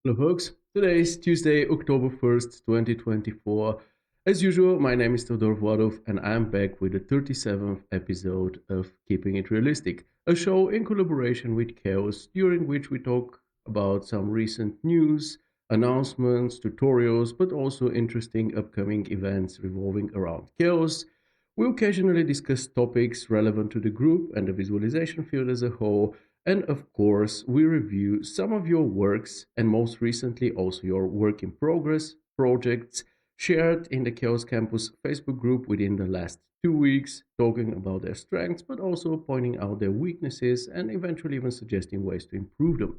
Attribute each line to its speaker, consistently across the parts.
Speaker 1: Hello, folks. Today is Tuesday, October 1st, 2024. As usual, my name is Todor Vladov, and I'm back with the 37th episode of Keeping It Realistic, a show in collaboration with Chaos, during which we talk about some recent news, announcements, tutorials, but also interesting upcoming events revolving around Chaos. We occasionally discuss topics relevant to the group and the visualization field as a whole, and of course, we review some of your works and most recently also your work in progress projects shared in the Chaos Campus Facebook group within the last 2 weeks, talking about their strengths, but also pointing out their weaknesses and eventually even suggesting ways to improve them.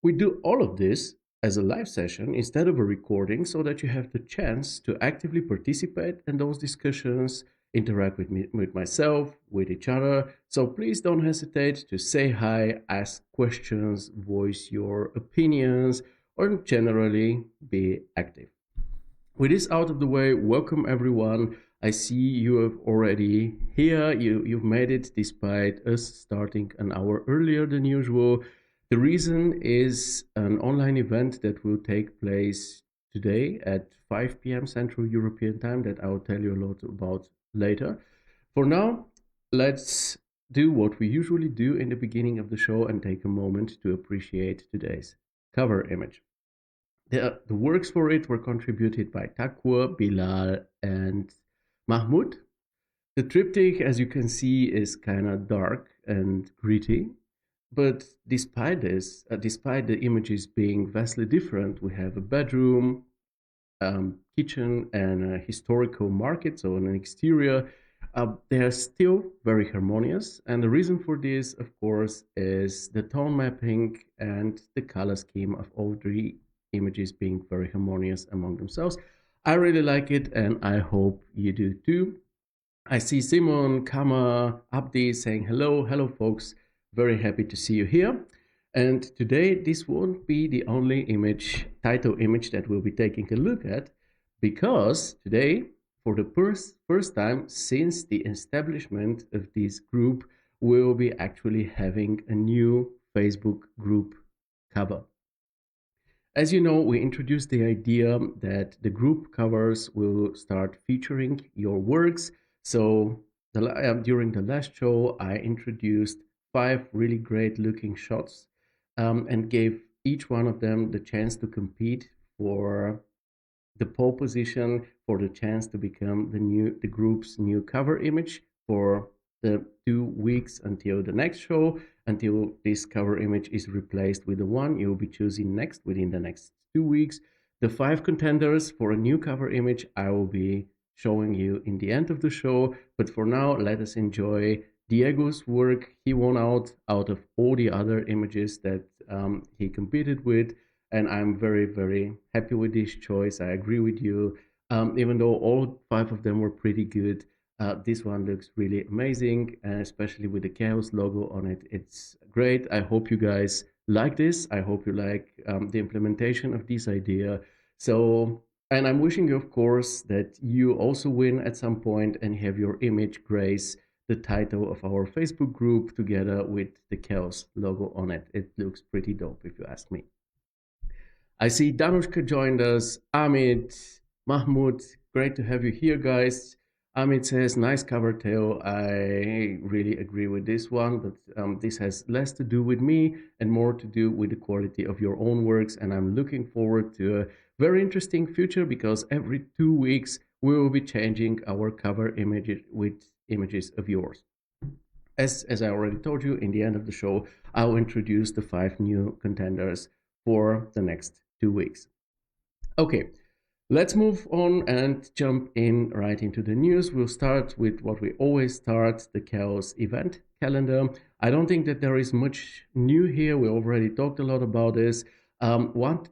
Speaker 1: We do all of this as a live session instead of a recording so that you have the chance to actively participate in those discussions, interact with me, with myself, with each other. So please don't hesitate to say hi, ask questions, voice your opinions, or generally be active. With this out of the way, welcome everyone. I see you have already here. You've made it despite us starting an hour earlier than usual. The reason is an online event that will take place today at 5 p.m. Central European Time that I will tell you a lot about later. For now, let's do what we usually do in the beginning of the show and take a moment to appreciate today's cover image. The works for it were contributed by Thakur, Bilal, and Mahmoud. The triptych, as you can see, is kind of dark and gritty. But despite this, despite the images being vastly different, we have a bedroom, kitchen, and a historical market, so an exterior. They are still very harmonious, and the reason for this, of course, is the tone mapping and the color scheme of all three images being very harmonious among themselves. I really like it, and I hope you do too. I see Simon, Kama, Abdi saying hello, folks. Very happy to see you here. And today, this won't be the only title image that we'll be taking a look at, because today, for the first time since the establishment of this group, we'll be actually having a new Facebook group cover. As you know, we introduced the idea that the group covers will start featuring your works. So during the last show, I introduced 5 really great looking shots and gave each one of them the chance to compete for the pole position, for the chance to become the group's new cover image for the 2 weeks until the next show, until this cover image is replaced with the one you'll be choosing next within the next 2 weeks. The 5 contenders for a new cover image I will be showing you in the end of the show. But for now, let us enjoy Diego's work. He won out of all the other images that he competed with, and I'm very, very happy with this choice. I agree with you. Even though all 5 of them were pretty good, this one looks really amazing, and especially with the Chaos logo on it. It's great. I hope you guys like this. I hope you like the implementation of this idea. So, and I'm wishing you, of course, that you also win at some point and have your image grace the title of our Facebook group together with the Chaos logo on it. It looks pretty dope, if you ask me. I see Danushka joined us, Amit, Mahmoud, great to have you here, guys. Amit says, nice cover, Theo. I really agree with this one, but this has less to do with me and more to do with the quality of your own works. And I'm looking forward to a very interesting future because every 2 weeks we will be changing our cover image with images of yours. As I already told you, in the end of the show, I'll introduce the 5 new contenders for the next 2 weeks. Okay, let's move on and jump in right into the news. We'll start with what we always start, the Chaos event calendar. I don't think that there is much new here. We already talked a lot about this. One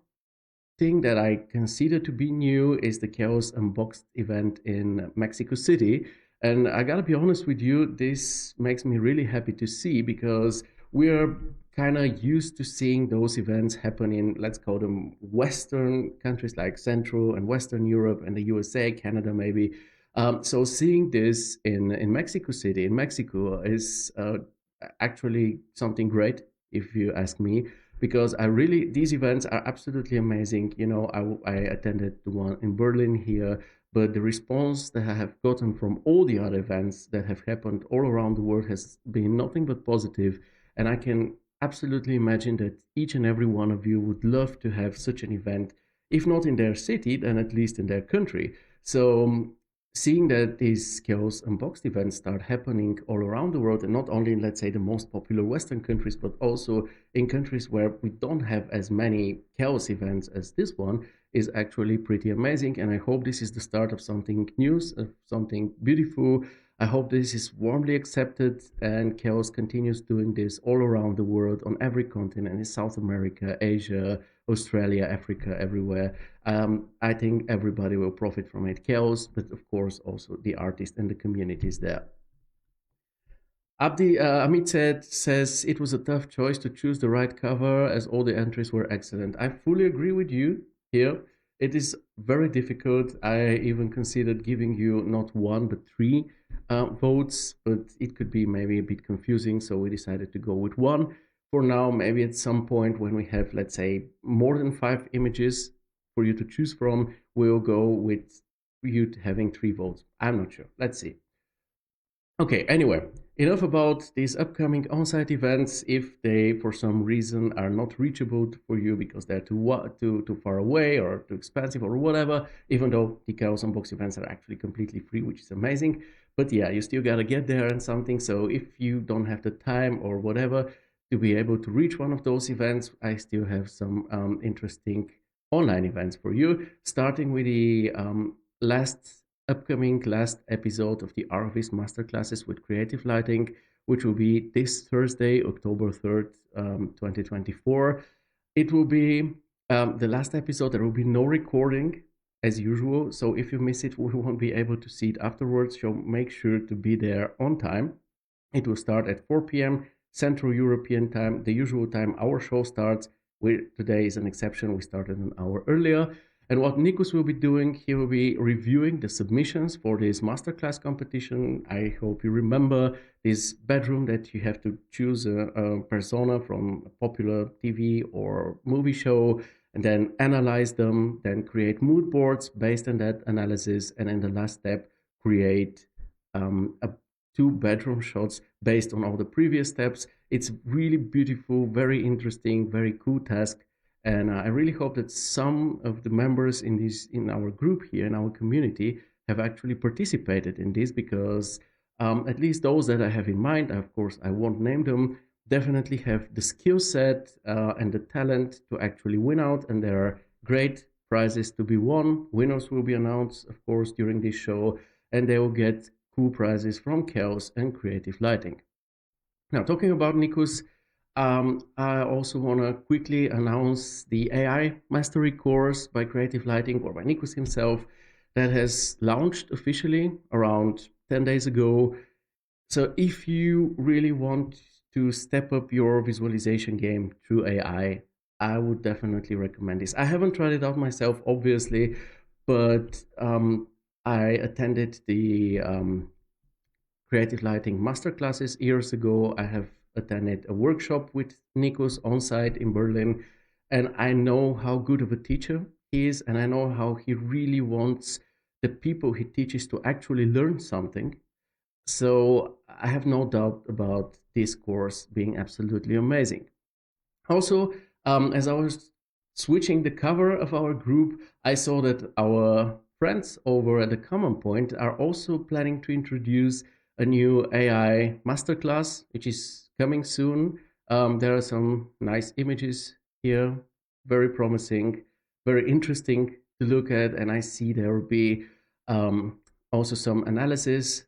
Speaker 1: thing that I consider to be new is the Chaos Unboxed event in Mexico City. And I gotta be honest with you, this makes me really happy to see because we're kind of used to seeing those events happen in, let's call them Western countries like Central and Western Europe and the USA, Canada maybe. So seeing this in Mexico City, in Mexico, is actually something great, if you ask me, because these events are absolutely amazing. I attended the one in Berlin here, but the response that I have gotten from all the other events that have happened all around the world has been nothing but positive. And I can absolutely imagine that each and every one of you would love to have such an event, if not in their city, then at least in their country. So seeing that these Chaos Unboxed events start happening all around the world, and not only in, let's say, the most popular Western countries, but also in countries where we don't have as many Chaos events as this one, is actually pretty amazing. And I hope this is the start of something new, of something beautiful. I hope this is warmly accepted and Chaos continues doing this all around the world on every continent, in South America, Asia, Australia, Africa, everywhere. I think everybody will profit from it. Chaos, but of course also the artists and the communities there. Amit says it was a tough choice to choose the right cover as all the entries were excellent. I fully agree with you here. It is very difficult. I even considered giving you not one but three votes, but it could be maybe a bit confusing, so we decided to go with one. For now, maybe at some point when we have, let's say, more than 5 images for you to choose from, we'll go with you having 3 votes. I'm not sure. Let's see. Okay, anyway, enough about these upcoming on-site events. If they, for some reason, are not reachable for you because they're too far away or too expensive or whatever, even though the Chaos Unbox events are actually completely free, which is amazing. But yeah, you still gotta get there and something. So if you don't have the time or whatever to be able to reach one of those events, I still have some interesting online events for you, starting with the last episode of the Arvis Masterclasses with Creative Lighting, which will be this Thursday, October 3rd, 2024. It will be the last episode. There will be no recording as usual. So if you miss it, we won't be able to see it afterwards. So make sure to be there on time. It will start at 4 p.m. Central European time, the usual time our show starts. Today is an exception. We started an hour earlier. And what Nikos will be doing, he will be reviewing the submissions for this masterclass competition. I hope you remember this bedroom that you have to choose a persona from a popular TV or movie show, and then analyze them, then create mood boards based on that analysis, and in the last step, create a 2 bedroom shots based on all the previous steps. It's really beautiful, very interesting, very cool task. And I really hope that some of the members in our group here, in our community, have actually participated in this, because at least those that I have in mind, of course, I won't name them, definitely have the skill set and the talent to actually win out. And there are great prizes to be won. Winners will be announced, of course, during this show, and they will get cool prizes from Chaos and Creative Lighting. Now, talking about Nikos, I also want to quickly announce the AI Mastery course by Creative Lighting, or by Nikos himself, that has launched officially around 10 days ago. So if you really want to step up your visualization game through AI, I would definitely recommend this. I haven't tried it out myself, obviously, but I attended the Creative Lighting Masterclasses years ago. I have attended a workshop with Nikos on site in Berlin, and I know how good of a teacher he is, and I know how he really wants the people he teaches to actually learn something. So I have no doubt about this course being absolutely amazing. Also, as I was switching the cover of our group, I saw that our friends over at the Common Point are also planning to introduce a new AI masterclass, which is coming soon. There are some nice images here, very promising, very interesting to look at, and I see there will be also some analysis.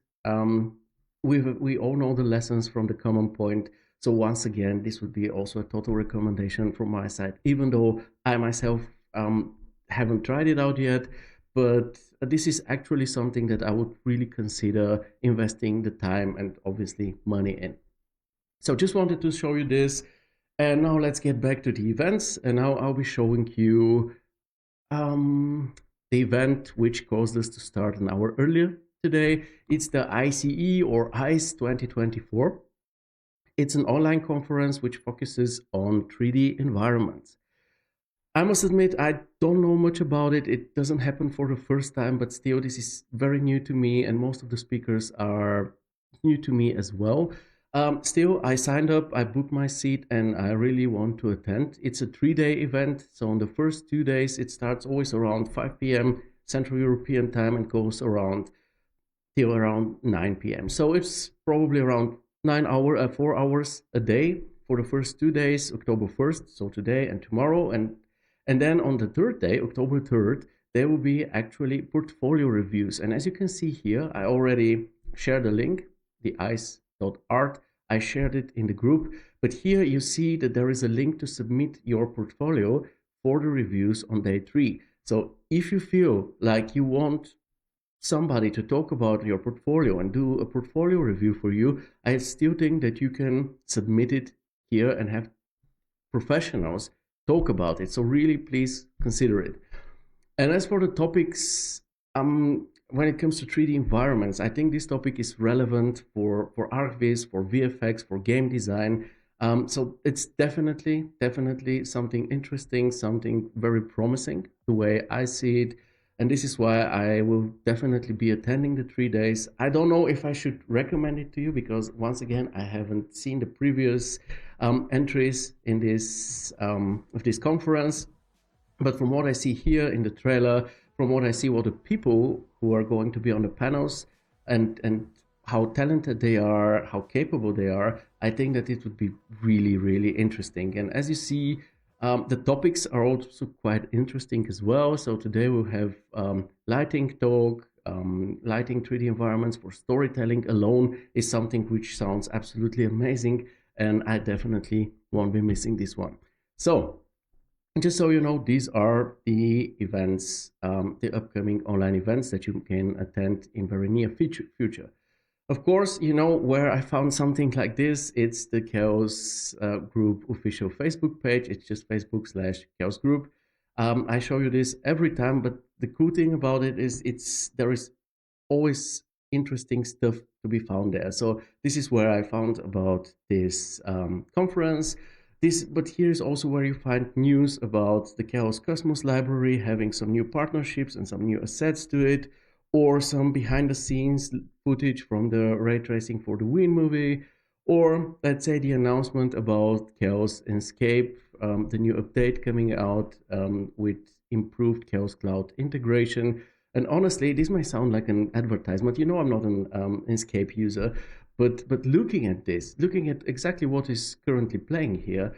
Speaker 1: We all know the lessons from the Common Point. So once again, this would be also a total recommendation from my side, even though I myself haven't tried it out yet. But this is actually something that I would really consider investing the time and obviously money in. So just wanted to show you this. And now let's get back to the events. And now I'll be showing you the event which caused us to start an hour earlier today. It's the ICE or ICE 2024. It's an online conference which focuses on 3D environments. I must admit, I don't know much about it. It doesn't happen for the first time, but still, this is very new to me, and most of the speakers are new to me as well. Still, I signed up, I booked my seat, and I really want to attend. It's a 3-day event, so on the first 2 days, it starts always around 5 p.m. Central European time and goes around till around 9 p.m. So it's probably around 4 hours a day for the first 2 days, October 1st, so today and tomorrow. And then on the third day, October 3rd, there will be actually portfolio reviews. And as you can see here, I already shared the link, the ice.art. I shared it in the group. But here you see that there is a link to submit your portfolio for the reviews on day 3. So if you feel like you want somebody to talk about your portfolio and do a portfolio review for you, I still think that you can submit it here and have professionals talk about it. So really, please consider it. And as for the topics, when it comes to 3D environments, I think this topic is relevant for ArcViz, for VFX, for game design. So it's definitely something interesting, something very promising, the way I see it. And this is why I will definitely be attending the 3 days. I don't know if I should recommend it to you because, once again, I haven't seen the previous entries in this of this conference. But from what I see here in the trailer, from what I see, what the people who are going to be on the panels and how talented they are, how capable they are, I think that it would be really interesting. And as you see, the topics are also quite interesting as well. So today we'll have lighting talk, lighting 3D environments for storytelling alone is something which sounds absolutely amazing. And I definitely won't be missing this one. So just so you know, these are the events, the upcoming online events that you can attend in very near future. Of course, you know where I found something like this. It's the Chaos Group official Facebook page. It's just Facebook/Chaos Group. I show you this every time, but the cool thing about it is there is always interesting stuff to be found there. So this is where I found about this conference. But here's also where you find news about the Chaos Cosmos library having some new partnerships and some new assets to it, or some behind the scenes footage from the ray tracing for the Ween movie, or let's say the announcement about Chaos Escape, the new update coming out with improved Chaos Cloud integration. And honestly, this might sound like an advertisement. You know, I'm not an Escape user, but looking at this, looking at exactly what is currently playing here,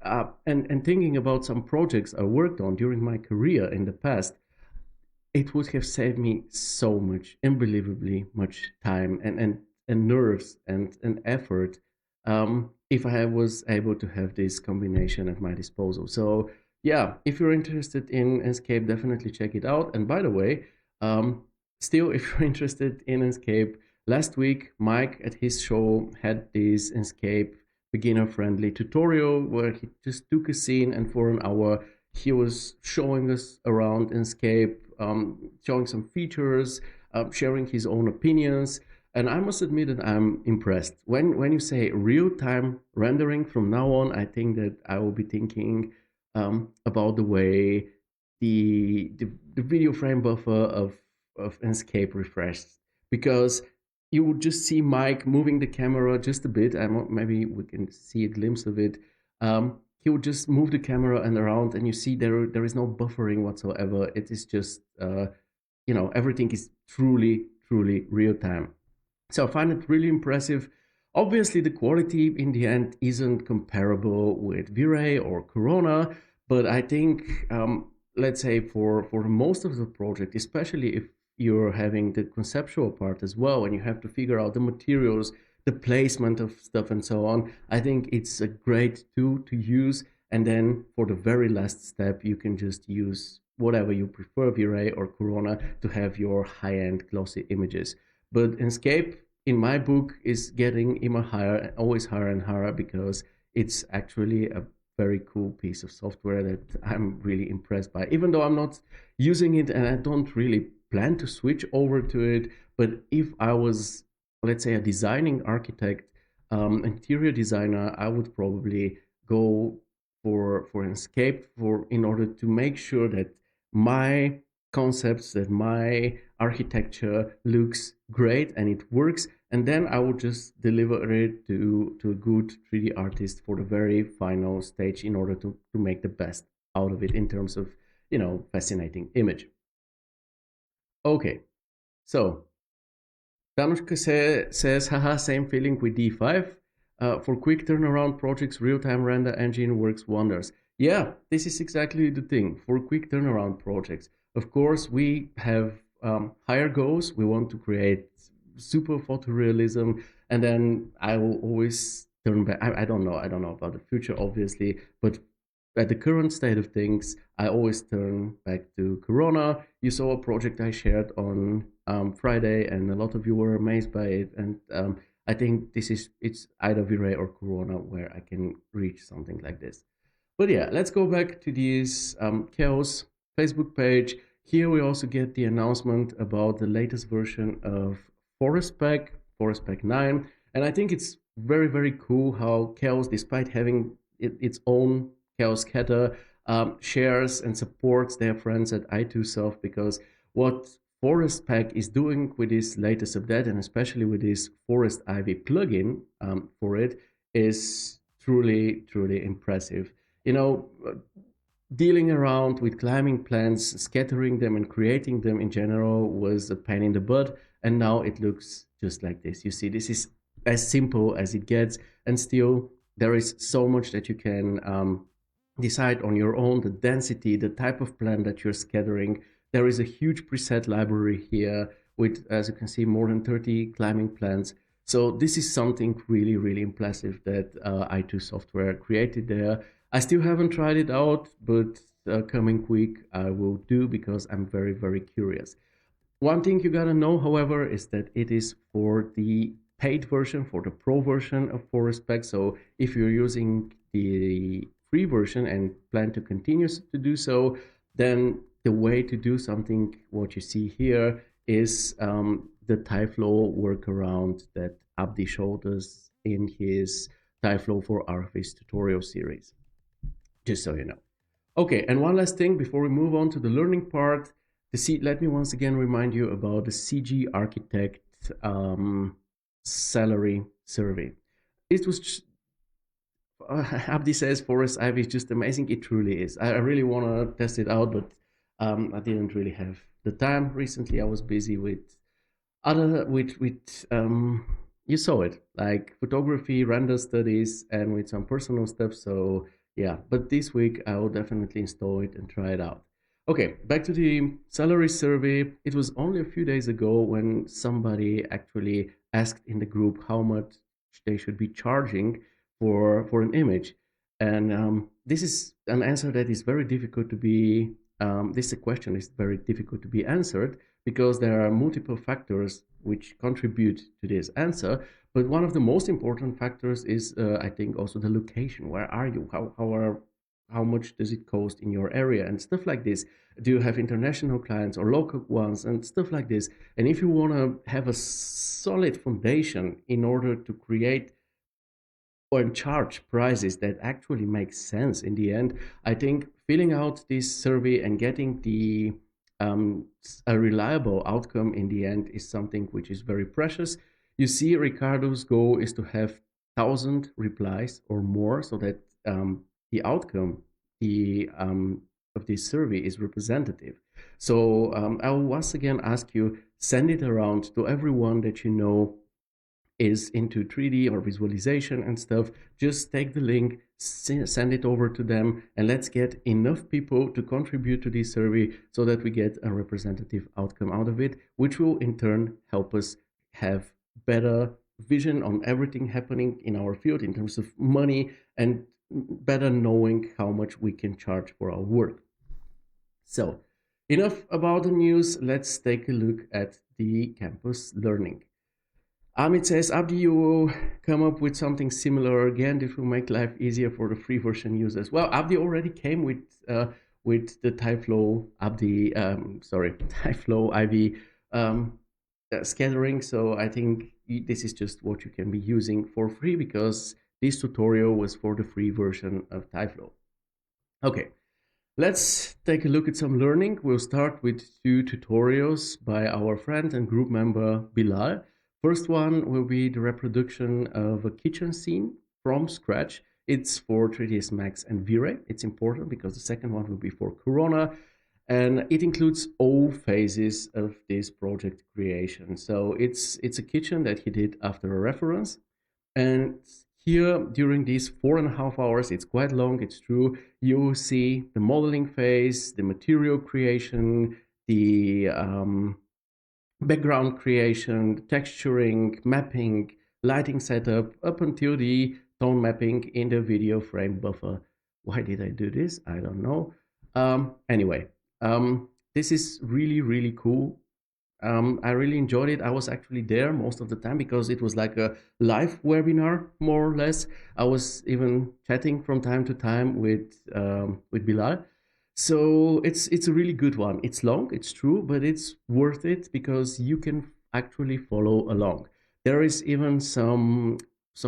Speaker 1: and thinking about some projects I worked on during my career in the past, it would have saved me so much, unbelievably much time and nerves and effort if I was able to have this combination at my disposal. So yeah, if you're interested in Escape, definitely check it out. And by the way, still, if you're interested in Escape, last week Mike at his show had this Escape beginner-friendly tutorial where he just took a scene and for an hour he was showing us around Escape, showing some features, sharing his own opinions. And I must admit that I'm impressed. When you say real-time rendering from now on, I think that I will be thinking about the way the video frame buffer of Escape refreshed. Because you would just see Mike moving the camera just a bit, and maybe we can see a glimpse of it. He would just move the camera and around, and you see there is no buffering whatsoever. It is just, everything is truly real time. So I find it really impressive. Obviously, the quality in the end isn't comparable with V-Ray or Corona, but I think, let's say for most of the project, especially if you're having the conceptual part as well, and you have to figure out the materials, the placement of stuff and so on, I think it's a great tool to use. And then for the very last step, you can just use whatever you prefer, V-Ray or Corona, to have your high-end glossy images. But Escape, in my book, is getting even higher, always higher and higher, because it's actually a very cool piece of software that I'm really impressed by. Even though I'm not using it and I don't really plan to switch over to it, but if I was, let's say, a designing architect, interior designer, I would probably go for an escape for in order to make sure that my concepts, that my architecture looks great and it works, and then I would just deliver it to a good 3D artist for the very final stage in order to make the best out of it in terms of, fascinating image. Okay, so Danushka says, haha, same feeling with D5. For quick turnaround projects, real-time render engine works wonders. Yeah, this is exactly the thing. For quick turnaround projects, of course, we have higher goals. We want to create super photorealism, and then I will always turn back. I don't know about the future, obviously, but at the current state of things, I always turn back to Corona. You saw a project I shared on Friday, and a lot of you were amazed by it. And I think it's either V-Ray or Corona where I can reach something like this. But yeah, let's go back to this Chaos Facebook page. Here we also get the announcement about the latest version of Forest Pack, Forest Pack 9. And I think it's very, very cool how Chaos, despite having its own Chaos Scatter, shares and supports their friends at i2Soft, because what Forest Pack is doing with this latest update, and especially with this Forest Ivy plugin for it, is truly, truly impressive. You know, dealing around with climbing plants, scattering them and creating them in general was a pain in the butt, and now it looks just like this. You see, this is as simple as it gets, and still there is so much that you can decide on your own, the density, the type of plant that you're scattering. There is a huge preset library here with, as you can see, more than 30 climbing plants. So this is something really, really impressive that i2 Software created there. I still haven't tried it out, but coming week I will do, because I'm very, very curious. One thing you gotta know, however, is that it is for the paid version, for the pro version of Forest Pack. So if you're using the free version and plan to continue to do so, then the way to do something, what you see here, is the Tyflow workaround that Abdi showed us in his Tyflow for Archviz tutorial series, just so you know. Okay, and one last thing before we move on to the learning part. Let me once again remind you about the CG Architect salary survey. It was Abdi says Forest Ivy is just amazing. It truly is. I really want to test it out, but I didn't really have the time recently. I was busy with you saw it, like photography, render studies, and with some personal stuff. So yeah, but this week I will definitely install it and try it out. Okay, back to the salary survey. It was only a few days ago when somebody actually asked in the group how much they should be charging for an image, and this is an answer that is very difficult to be. This question is very difficult to be answered, because there are multiple factors which contribute to this answer. But one of the most important factors is, I think, also the location. Where are you? How much does it cost in your area and stuff like this? Do you have international clients or local ones and stuff like this? And if you want to have a solid foundation in order to create or charge prices that actually make sense in the end, I think filling out this survey and getting a reliable outcome in the end is something which is very precious. You see, Ricardo's goal is to have 1,000 replies or more, so that the outcome of this survey is representative. So I will once again ask you, send it around to everyone that you know is into 3D or visualization and stuff. Just take the link, send it over to them, and let's get enough people to contribute to this survey so that we get a representative outcome out of it, which will in turn help us have better vision on everything happening in our field in terms of money, and better knowing how much we can charge for our work. So enough about the news. Let's take a look at the campus learning. Amit says, Abdi, you will come up with something similar again. This will make life easier for the free version users. Well, Abdi already came with the Tyflow Tyflow Ivy scattering. So I think this is just what you can be using for free because this tutorial was for the free version of Tyflow. Okay, let's take a look at some learning. We'll start with two tutorials by our friend and group member Bilal. First one will be the reproduction of a kitchen scene from scratch. It's for 3ds Max and V-Ray. It's important because the second one will be for Corona, and it includes all phases of this project creation. So it's a kitchen that he did after a reference, and here during these 4.5 hours, it's quite long, it's true, you will see the modeling phase, the material creation, the background creation, texturing, mapping, lighting setup, up until the tone mapping in the video frame buffer. Why did I do this? I don't know. Anyway, this is really, really cool. I really enjoyed it. I was actually there most of the time because it was like a live webinar, more or less. I was even chatting from time to time with Bilal. So it's a really good one. It's long, it's true, but it's worth it because you can actually follow along. There is even some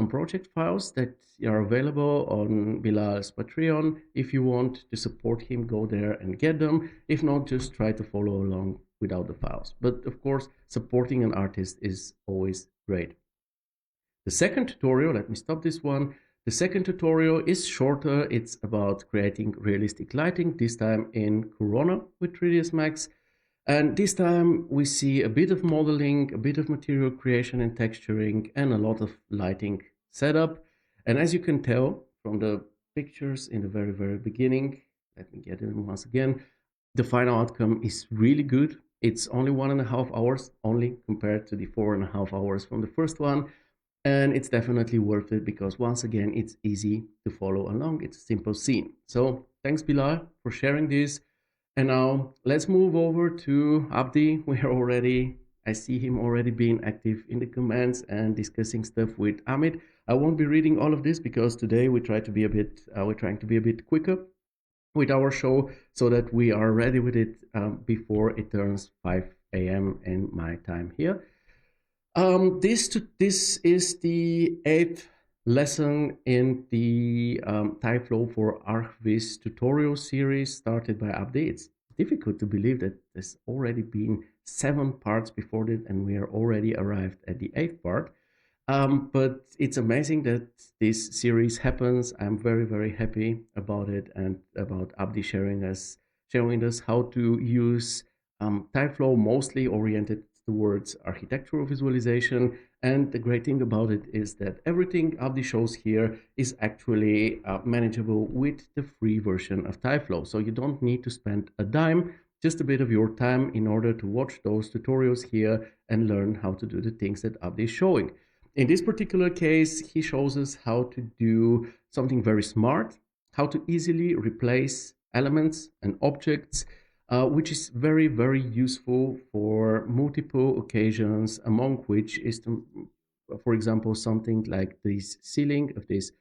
Speaker 1: project files that are available on Bilal's Patreon. If you want to support him, go there and get them. If not, just try to follow along without the files. But of course, supporting an artist is always great. The second tutorial, let me stop this one. The second tutorial is shorter. It's about creating realistic lighting, this time in Corona with 3ds Max. And this time we see a bit of modeling, a bit of material creation and texturing, and a lot of lighting setup. And as you can tell from the pictures in the very, very beginning, let me get them once again, the final outcome is really good. It's only 1.5 hours, only compared to the 4.5 hours from the first one. And it's definitely worth it because once again, it's easy to follow along. It's a simple scene. So thanks Bilal for sharing this. And now let's move over to Abdi. I see him already being active in the comments and discussing stuff with Amit. I won't be reading all of this because today we're trying to be a bit quicker with our show so that we are ready with it before it turns 5 a.m. in my time here. This is the 8th lesson in the Tyflow for ArcViz tutorial series started by Abdi. It's difficult to believe that there's already been 7 parts before that and we are already arrived at the 8th part. But it's amazing that this series happens. I'm very, very happy about it and about Abdi showing us how to use Tyflow, mostly oriented towards architectural visualization. And the great thing about it is that everything Abdi shows here is actually manageable with the free version of Tyflow. So you don't need to spend a dime, just a bit of your time in order to watch those tutorials here and learn how to do the things that Abdi is showing. In this particular case, he shows us how to do something very smart, how to easily replace elements and objects, which is very, very useful for multiple occasions, among which is, for example, something like this ceiling of this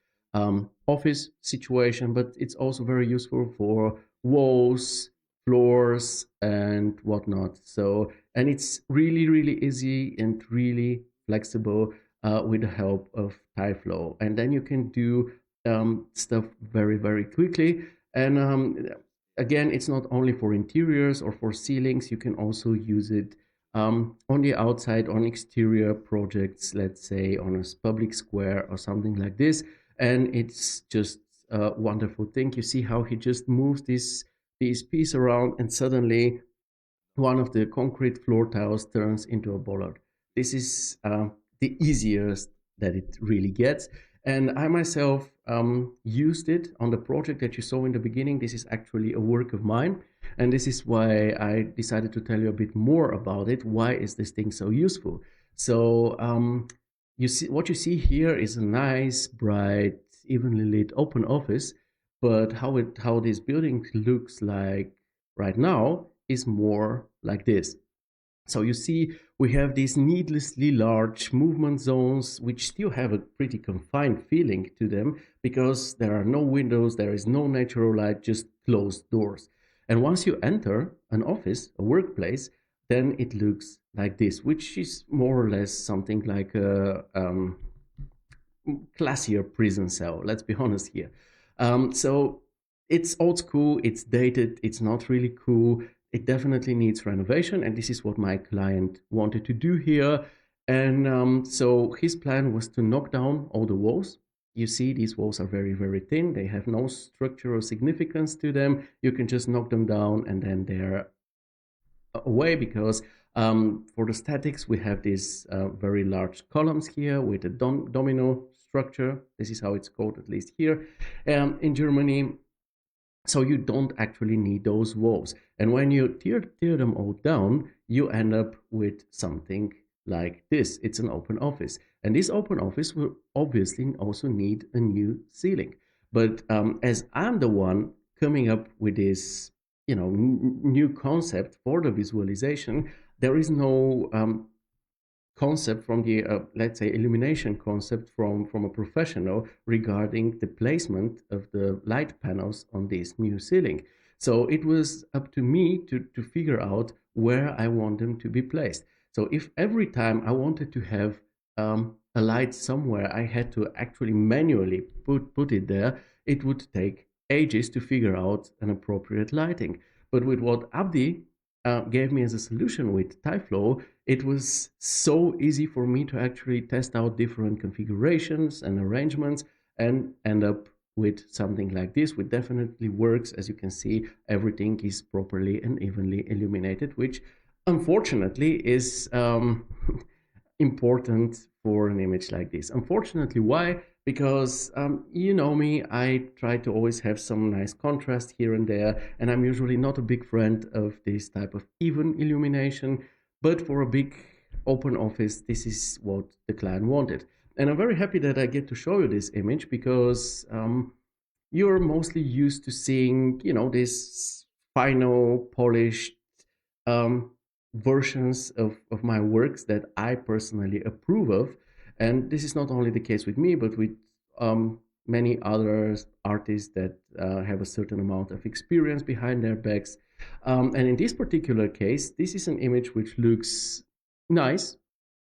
Speaker 1: office situation, but it's also very useful for walls, floors, and whatnot. So, and it's really, really easy and really flexible with the help of Tyflow. And then you can do stuff very, very quickly. And again, it's not only for interiors or for ceilings. You can also use it on the outside, on exterior projects, let's say on a public square or something like this. And it's just a wonderful thing. You see how he just moves this piece around and suddenly one of the concrete floor tiles turns into a bollard. This is the easiest that it really gets. And I myself used it on the project that you saw in the beginning. This is actually a work of mine. And this is why I decided to tell you a bit more about it. Why is this thing so useful? So you see, what you see here is a nice, bright, evenly lit open office. But how this building looks like right now is more like this. So you see, we have these needlessly large movement zones, which still have a pretty confined feeling to them because there are no windows, there is no natural light, just closed doors. And once you enter an office, a workplace, then it looks like this, which is more or less something like a classier prison cell. Let's be honest here. So it's old school, it's dated, it's not really cool. It definitely needs renovation, and this is what my client wanted to do here. And so his plan was to knock down all the walls. You see, these walls are very, very thin. They have no structural significance to them. You can just knock them down, and then they're away because for the statics, we have these very large columns here with a domino structure. This is how it's called, at least here in Germany. So you don't actually need those walls. And when you tear them all down, you end up with something like this. It's an open office. And this open office will obviously also need a new ceiling. But as I'm the one coming up with this, new concept for the visualization, there is no concept from the let's say illumination concept from a professional regarding the placement of the light panels on this new ceiling. So it was up to me to figure out where I want them to be placed. So if every time I wanted to have a light somewhere, I had to actually manually put it there, it would take ages to figure out an appropriate lighting. But with what Abdi gave me as a solution with TyFlow, it was so easy for me to actually test out different configurations and arrangements and end up with something like this, which definitely works. As you can see, everything is properly and evenly illuminated, which unfortunately is important for an image like this. Unfortunately, why? Because you know me, I try to always have some nice contrast here and there, and I'm usually not a big friend of this type of even illumination, but for a big open office, this is what the client wanted. And I'm very happy that I get to show you this image because you're mostly used to seeing, this final, polished um, versions of my works that I personally approve of. And this is not only the case with me, but with many other artists that have a certain amount of experience behind their backs. And in this particular case, this is an image which looks nice,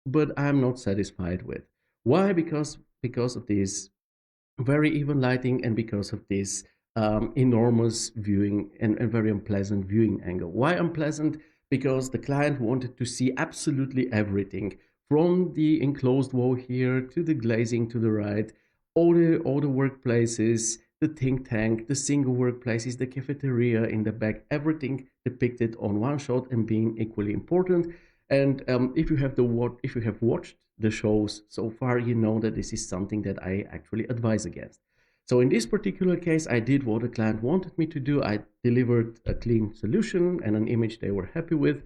Speaker 1: but I'm not satisfied with. Why? Because of this very even lighting and because of this enormous viewing and very unpleasant viewing angle. Why unpleasant? Because the client wanted to see absolutely everything from the enclosed wall here to the glazing to the right, all the workplaces, the think tank, the single workplaces, the cafeteria in the back, everything depicted on one shot and being equally important. And if you have watched the shows so far, you know that this is something that I actually advise against. So in this particular case, I did what the client wanted me to do. I delivered a clean solution and an image they were happy with,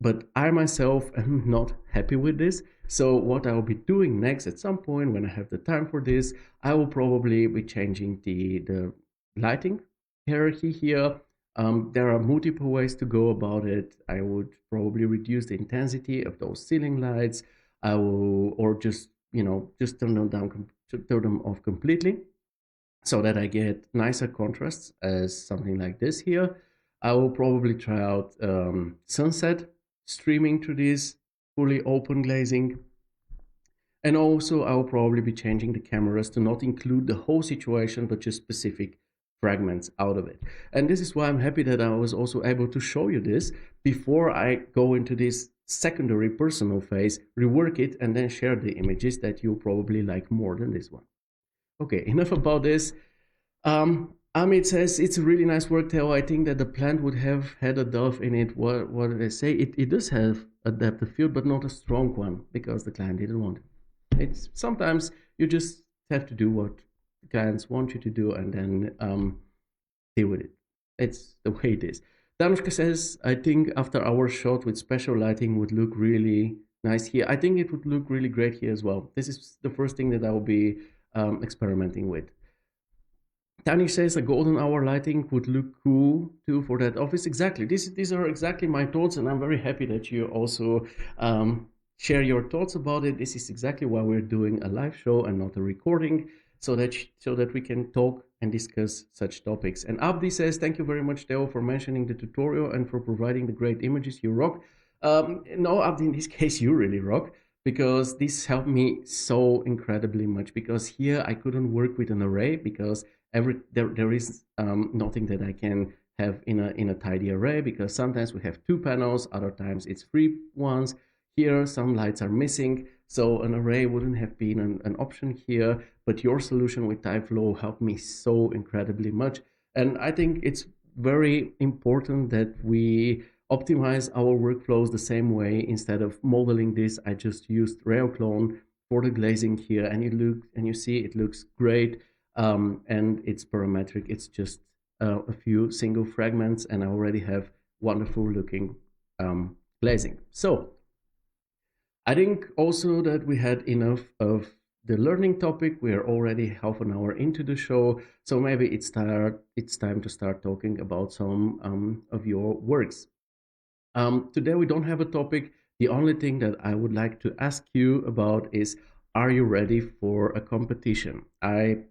Speaker 1: but I myself am not happy with this. So what I will be doing next at some point when I have the time for this, I will probably be changing the lighting hierarchy here. There are multiple ways to go about it. I would probably reduce the intensity of those ceiling lights. I will, or just turn them down, turn them off completely, so that I get nicer contrasts as something like this here. I will probably try out sunset streaming through this fully open glazing. And also I will probably be changing the cameras to not include the whole situation, but just specific fragments out of it. And this is why I'm happy that I was also able to show you this before I go into this secondary personal phase, rework it, and then share the images that you'll probably like more than this one. Okay, enough about this. Amit says it's a really nice work, Theo. I think that the plant would have had a dove in it. What did I say? It does have a depth of field, but not a strong one because the client didn't want it. It's sometimes you just have to do what the clients want you to do and then deal with it. It's the way it is. Danushka says, I think after our shot with special lighting would look really nice here. I think it would look really great here as well. This is the first thing that I will be experimenting with. Tani says a golden hour lighting would look cool too for that office. Exactly. These are exactly my thoughts, and I'm very happy that you also share your thoughts about it. This is exactly why we're doing a live show and not a recording, so that we can talk and discuss such topics. And Abdi says, thank you very much, Theo, for mentioning the tutorial and for providing the great images. You rock. No, in this case, you really rock because this helped me so incredibly much. Because here I couldn't work with an array because there is nothing that I can have in a tidy array because sometimes we have two panels, other times it's three ones. Here, some lights are missing, so an array wouldn't have been an option here. But your solution with TypeFlow helped me so incredibly much, and I think it's very important that we optimize our workflows the same way. Instead of modeling this, I just used RealClone for the glazing here, and you see it looks great, and it's parametric. It's just a few single fragments, and I already have wonderful looking glazing. So I think also that we had enough of the learning topic. We are already half an hour into the show, so maybe it's time to start talking about some of your works. Today we don't have a topic. The only thing that I would like to ask you about is, are you ready for a competition? I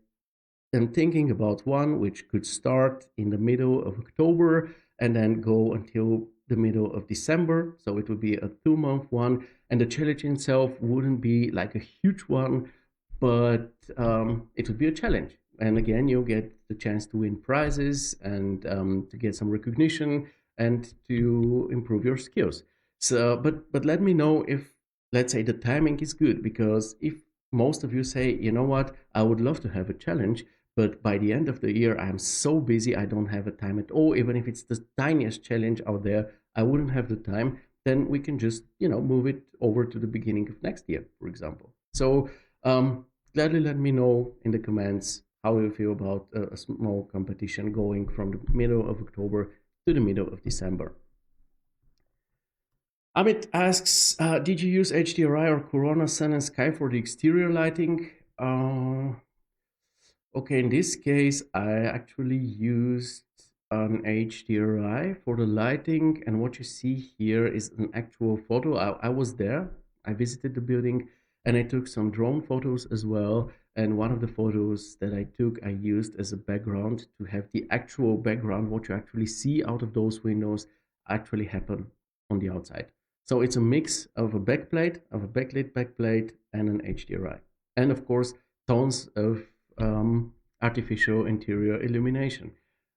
Speaker 1: am thinking about one which could start in the middle of October and then go until the middle of December. So it would be a 2 month one, and the challenge itself wouldn't be like a huge one, but it would be a challenge. And again, you'll get the chance to win prizes and to get some recognition and to improve your skills. So, but let me know if, let's say, the timing is good, because if most of you say, you know what, I would love to have a challenge, but by the end of the year, I'm so busy, I don't have a time at all. Even if it's the tiniest challenge out there, I wouldn't have the time. Then we can just, move it over to the beginning of next year, for example. So gladly let me know in the comments how you feel about a small competition going from the middle of October to the middle of December. Amit asks, did you use HDRI or Corona Sun and Sky for the exterior lighting? Okay, in this case, I actually used an HDRI for the lighting, and what you see here is an actual photo. I was there, I visited the building, and I took some drone photos as well. And one of the photos that I took, I used as a background to have the actual background, what you actually see out of those windows, actually happen on the outside. So it's a mix of a backplate, of a backlit backplate, and an HDRI. And of course, tons of artificial interior illumination.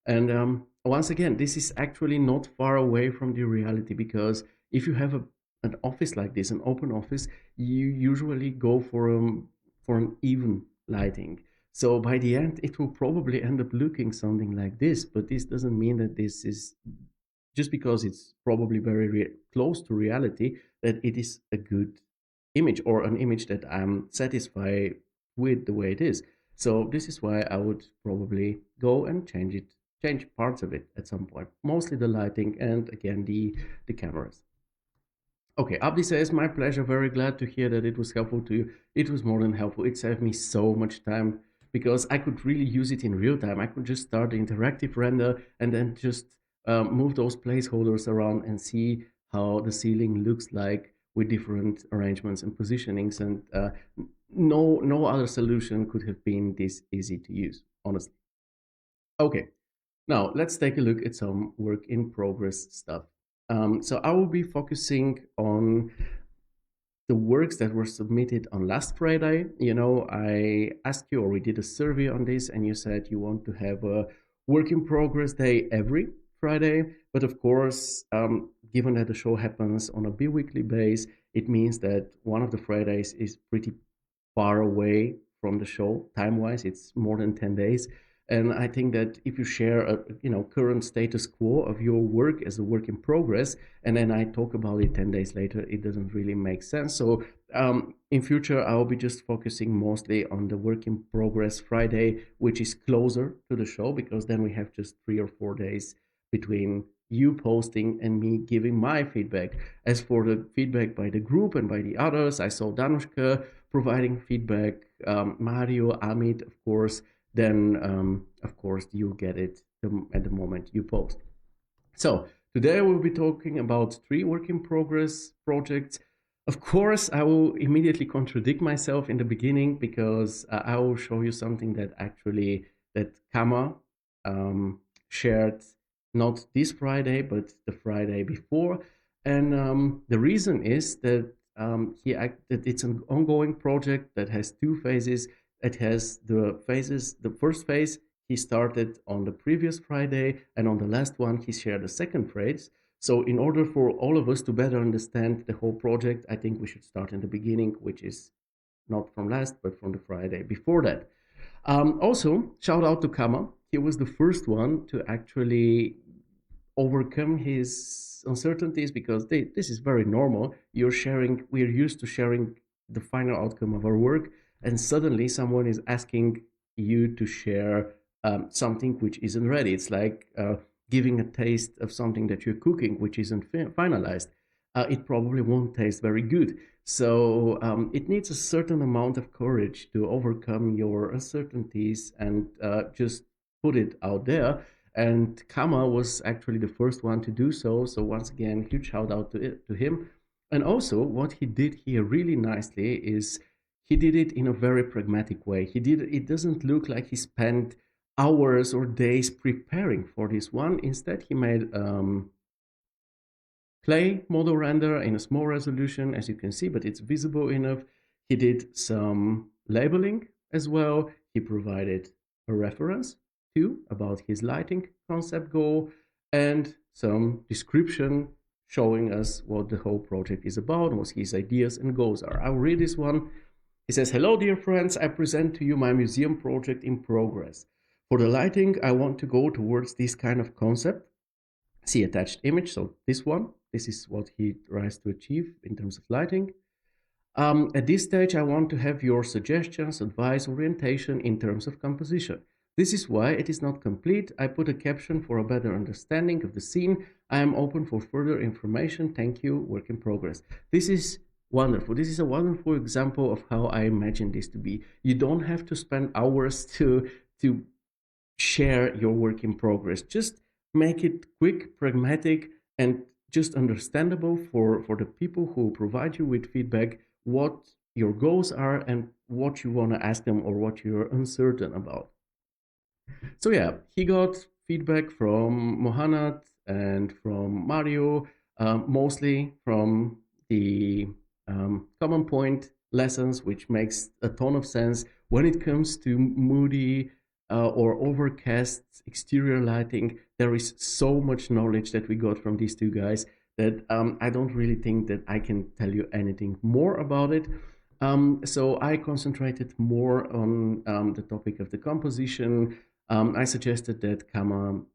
Speaker 1: And once again, this is actually not far away from the reality, because if you have an office like this, an open office, you usually go for an even lighting. So by the end, it will probably end up looking something like this. But this doesn't mean that this is, just because it's probably very close to reality, that it is a good image or an image that I'm satisfied with the way it is. So this is why I would probably go and change parts of it at some point. Mostly the lighting and again the cameras. Okay, Abdi says, my pleasure. Very glad to hear that it was helpful to you. It was more than helpful. It saved me so much time because I could really use it in real time. I could just start the interactive render and then just move those placeholders around and see how the ceiling looks like with different arrangements and positionings. And no other solution could have been this easy to use, honestly. Okay, now let's take a look at some work in progress stuff. So I will be focusing on the works that were submitted on last Friday. I asked you, or we did a survey on this, and you said you want to have a work in progress day every Friday. But of course, given that the show happens on a bi-weekly base, it means that one of the Fridays is pretty far away from the show time-wise. It's more than 10 days. And I think that if you share a current status quo of your work as a work in progress, and then I talk about it 10 days later, it doesn't really make sense. So in future, I'll be just focusing mostly on the work in progress Friday, which is closer to the show, because then we have just 3 or 4 days between you posting and me giving my feedback. As for the feedback by the group and by the others, I saw Danushka providing feedback, Mario, Amit, of course, then of course you get it at the moment you post. So today we'll be talking about 3 work in progress projects. Of course, I will immediately contradict myself in the beginning, because I will show you something that Kama shared not this Friday, but the Friday before. And the reason is that that it's an ongoing project that has two phases. It has the phases. The first phase he started on the previous Friday, and on the last one he shared the second phase. So, in order for all of us to better understand the whole project, I think we should start in the beginning, which is not from last, but from the Friday before that. Also, shout out to Kama. He was the first one to actually overcome his uncertainties because this is very normal. We're used to sharing the final outcome of our work, and suddenly someone is asking you to share something which isn't ready. It's like giving a taste of something that you're cooking which isn't finalized. It probably won't taste very good. So it needs a certain amount of courage to overcome your uncertainties and just put it out there. And Kama was actually the first one to do so. So once again, huge shout out to him. And also, what he did here really nicely is he did it in a very pragmatic way. He did it doesn't look like he spent hours or days preparing for this one. Instead, he made clay model render in a small resolution, as you can see, but it's visible enough. He did some labeling as well. He provided a reference too about his lighting concept goal and some description showing us what the whole project is about, what his ideas and goals are. I'll read this one. He says, "Hello, dear friends. I present to you my museum project in progress. For the lighting, I want to go towards this kind of concept. See attached image, so this one. This is what he tries to achieve in terms of lighting. At this stage, I want to have your suggestions, advice, orientation in terms of composition. This is why it is not complete. I put a caption for a better understanding of the scene. I am open for further information. Thank you. Work in progress." This is wonderful. This is a wonderful example of how I imagine this to be. You don't have to spend hours to share your work in progress. Just make it quick, pragmatic, and just understandable for the people who provide you with feedback what your goals are and what you want to ask them or what you're uncertain about. So yeah, he got feedback from Mohanad and from Mario, mostly from the common point lessons, which makes a ton of sense when it comes to moody or overcast exterior lighting. There is so much knowledge that we got from these two guys that I don't really think that I can tell you anything more about it. So I concentrated more on the topic of the composition. I suggested that Kama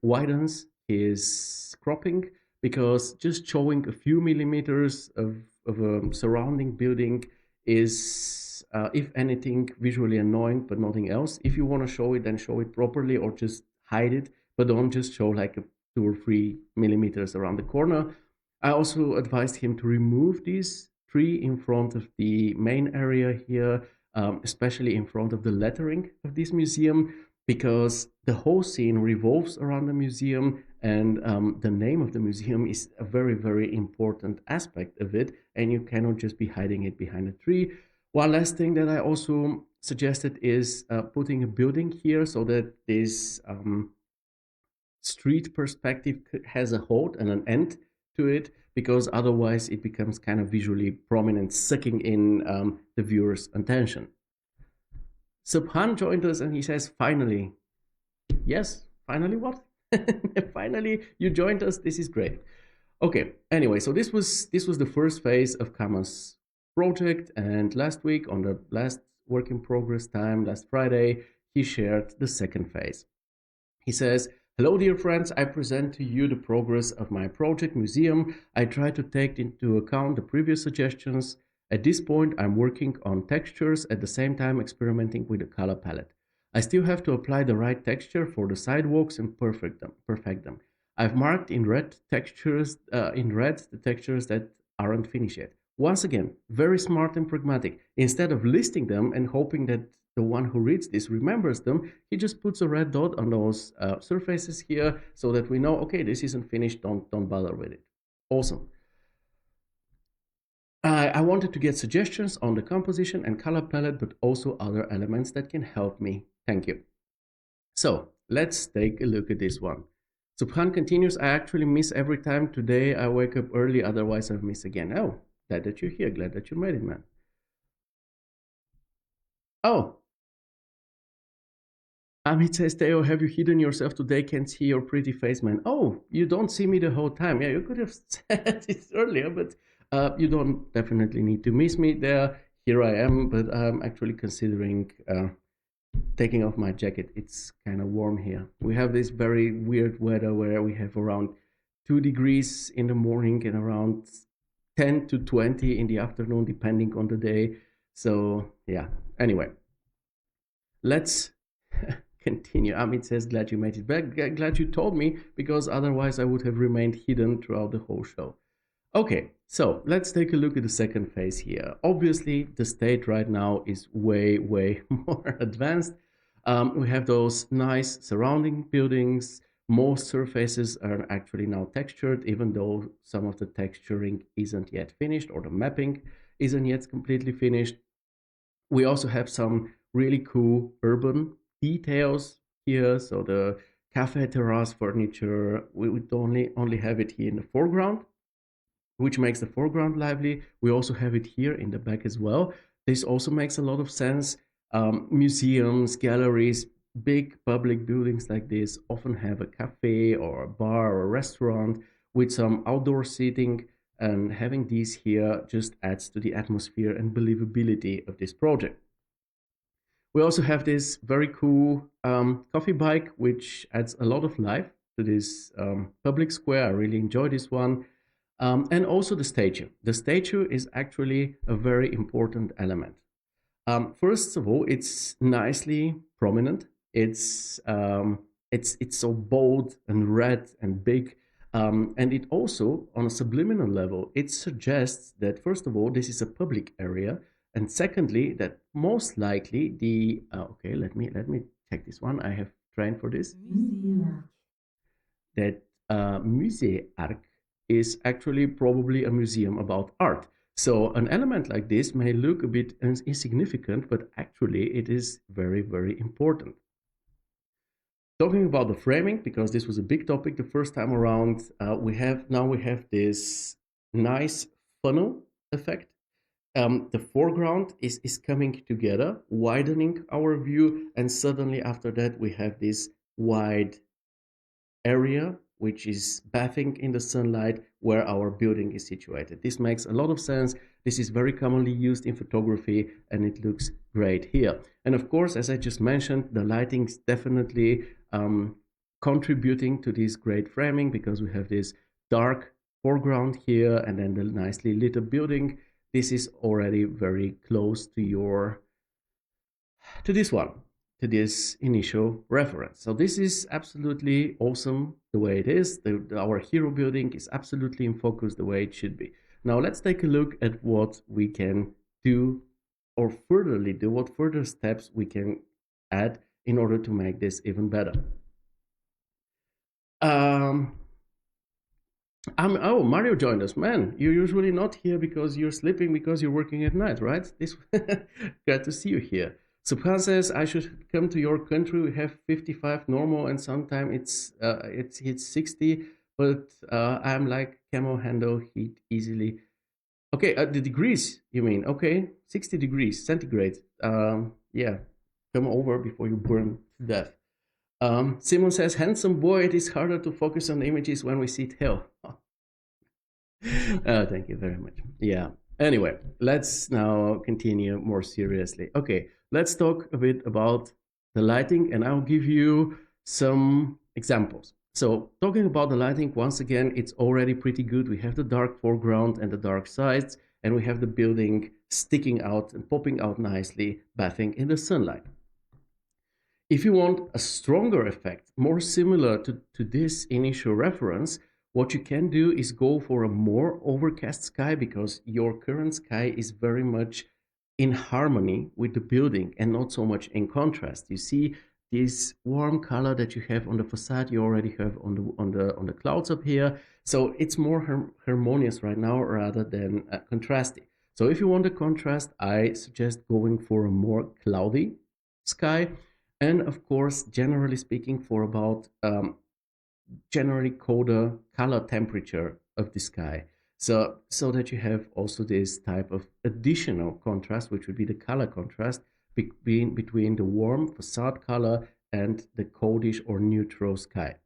Speaker 1: widens his cropping because just showing a few millimeters of a surrounding building is, if anything, visually annoying, but nothing else. If you want to show it, then show it properly or just hide it, but don't just show like a 2 or 3 millimeters around the corner. I also advised him to remove these tree in front of the main area here, especially in front of the lettering of this museum, because the whole scene revolves around the museum, and the name of the museum is a very, very important aspect of it, and you cannot just be hiding it behind a tree. One last thing that I also suggested is putting a building here so that this street perspective has a hold and an end to it, because otherwise it becomes kind of visually prominent, sucking in the viewer's attention. Subhan joined us and he says, "Finally." Yes, finally what? Finally, you joined us. This is great. Okay, anyway, so this was the first phase of Kama's project, and last week on the last work in progress time, last Friday, he shared the second phase. He says, "Hello, dear friends. I present to you the progress of my project museum. I try to take into account the previous suggestions. At this point, I'm working on textures at the same time experimenting with the color palette. I still have to apply the right texture for the sidewalks and perfect them. I've marked in red the textures that aren't finished yet. Once again, very smart and pragmatic. Instead of listing them and hoping that the one who reads this remembers them, he just puts a red dot on those surfaces here so that we know, okay, this isn't finished, don't bother with it. Awesome. I wanted to get suggestions on the composition and color palette, but also other elements that can help me. Thank you. So let's take a look at this one. Subhan continues, I actually miss every time. Today I wake up early, otherwise I miss again. Oh, glad that you're here. Glad that you made it, man. Oh, Amit says, Theo, have you hidden yourself today? Can't see your pretty face, man. Oh, you don't see me the whole time. Yeah, you could have said it earlier, but you don't definitely need to miss me there. Here I am, but I'm actually considering taking off my jacket. It's kind of warm here. We have this very weird weather where we have around 2 degrees in the morning and around 10 to 20 in the afternoon, depending on the day. So, yeah. Anyway, let's continue. Amit says, glad you made it back. Glad you told me, because otherwise I would have remained hidden throughout the whole show. Okay, so let's take a look at the second phase here. Obviously, the state right now is way, way more advanced. We have those nice surrounding buildings. Most surfaces are actually now textured, even though some of the texturing isn't yet finished, or the mapping isn't yet completely finished. We also have some really cool urban details here. So the cafe terrace furniture, we would only have it here in the foreground, which makes the foreground lively. We also have it here in the back as well. This also makes a lot of sense. Museums, galleries, big public buildings like this often have a cafe or a bar or a restaurant with some outdoor seating, and having these here just adds to the atmosphere and believability of this project. We also have this very cool coffee bike, which adds a lot of life to this public square. I really enjoy this one. And also the statue. The statue is actually a very important element. First of all, it's nicely prominent. It's so bold and red and big, and it also, on a subliminal level, it suggests that first of all, this is a public area, and secondly, that most likely the okay, let me check this one. I have trained for this. That Musée Arc is actually probably a museum about art. So an element like this may look a bit insignificant, but actually it is very, very important. Talking about the framing, because this was a big topic the first time around, we have this nice funnel effect. The foreground is coming together, widening our view, and suddenly after that we have this wide area which is bathing in the sunlight where our building is situated. This makes a lot of sense. This is very commonly used in photography and it looks great here. And of course, as I just mentioned, the lighting is definitely contributing to this great framing, because we have this dark foreground here and then the nicely lit up building. This is already very close to this one, to this initial reference. So this is absolutely awesome the way it is. Our hero building is absolutely in focus the way it should be. Now let's take a look at what we can do, or furtherly do, what further steps we can add in order to make this even better. Oh, Mario joined us. Man, you're usually not here because you're sleeping, because you're working at night, right? This glad to see you here. Subhan says I should come to your country. We have 55 normal, and sometimes it's hits 60. But I'm like camo handle heat easily. Okay, the degrees you mean? Okay, 60 degrees centigrade. Yeah, come over before you burn to death. Simon says, handsome boy, it is harder to focus on images when we sit hill. Oh, thank you very much. Yeah. Anyway, let's now continue more seriously. Okay, let's talk a bit about the lighting, and I'll give you some examples. So, talking about the lighting, once again, it's already pretty good. We have the dark foreground and the dark sides, and we have the building sticking out and popping out nicely, bathing in the sunlight. If you want a stronger effect, more similar to this initial reference, what you can do is go for a more overcast sky, because your current sky is very much in harmony with the building and not so much in contrast. You see this warm color that you have on the facade, you already have on the clouds up here. So it's more harmonious right now rather than contrasty. So if you want a contrast, I suggest going for a more cloudy sky. And of course, generally speaking, for about generally colder color temperature of the sky. So that you have also this type of additional contrast, which would be the color contrast between the warm facade color and the coldish or neutral sky.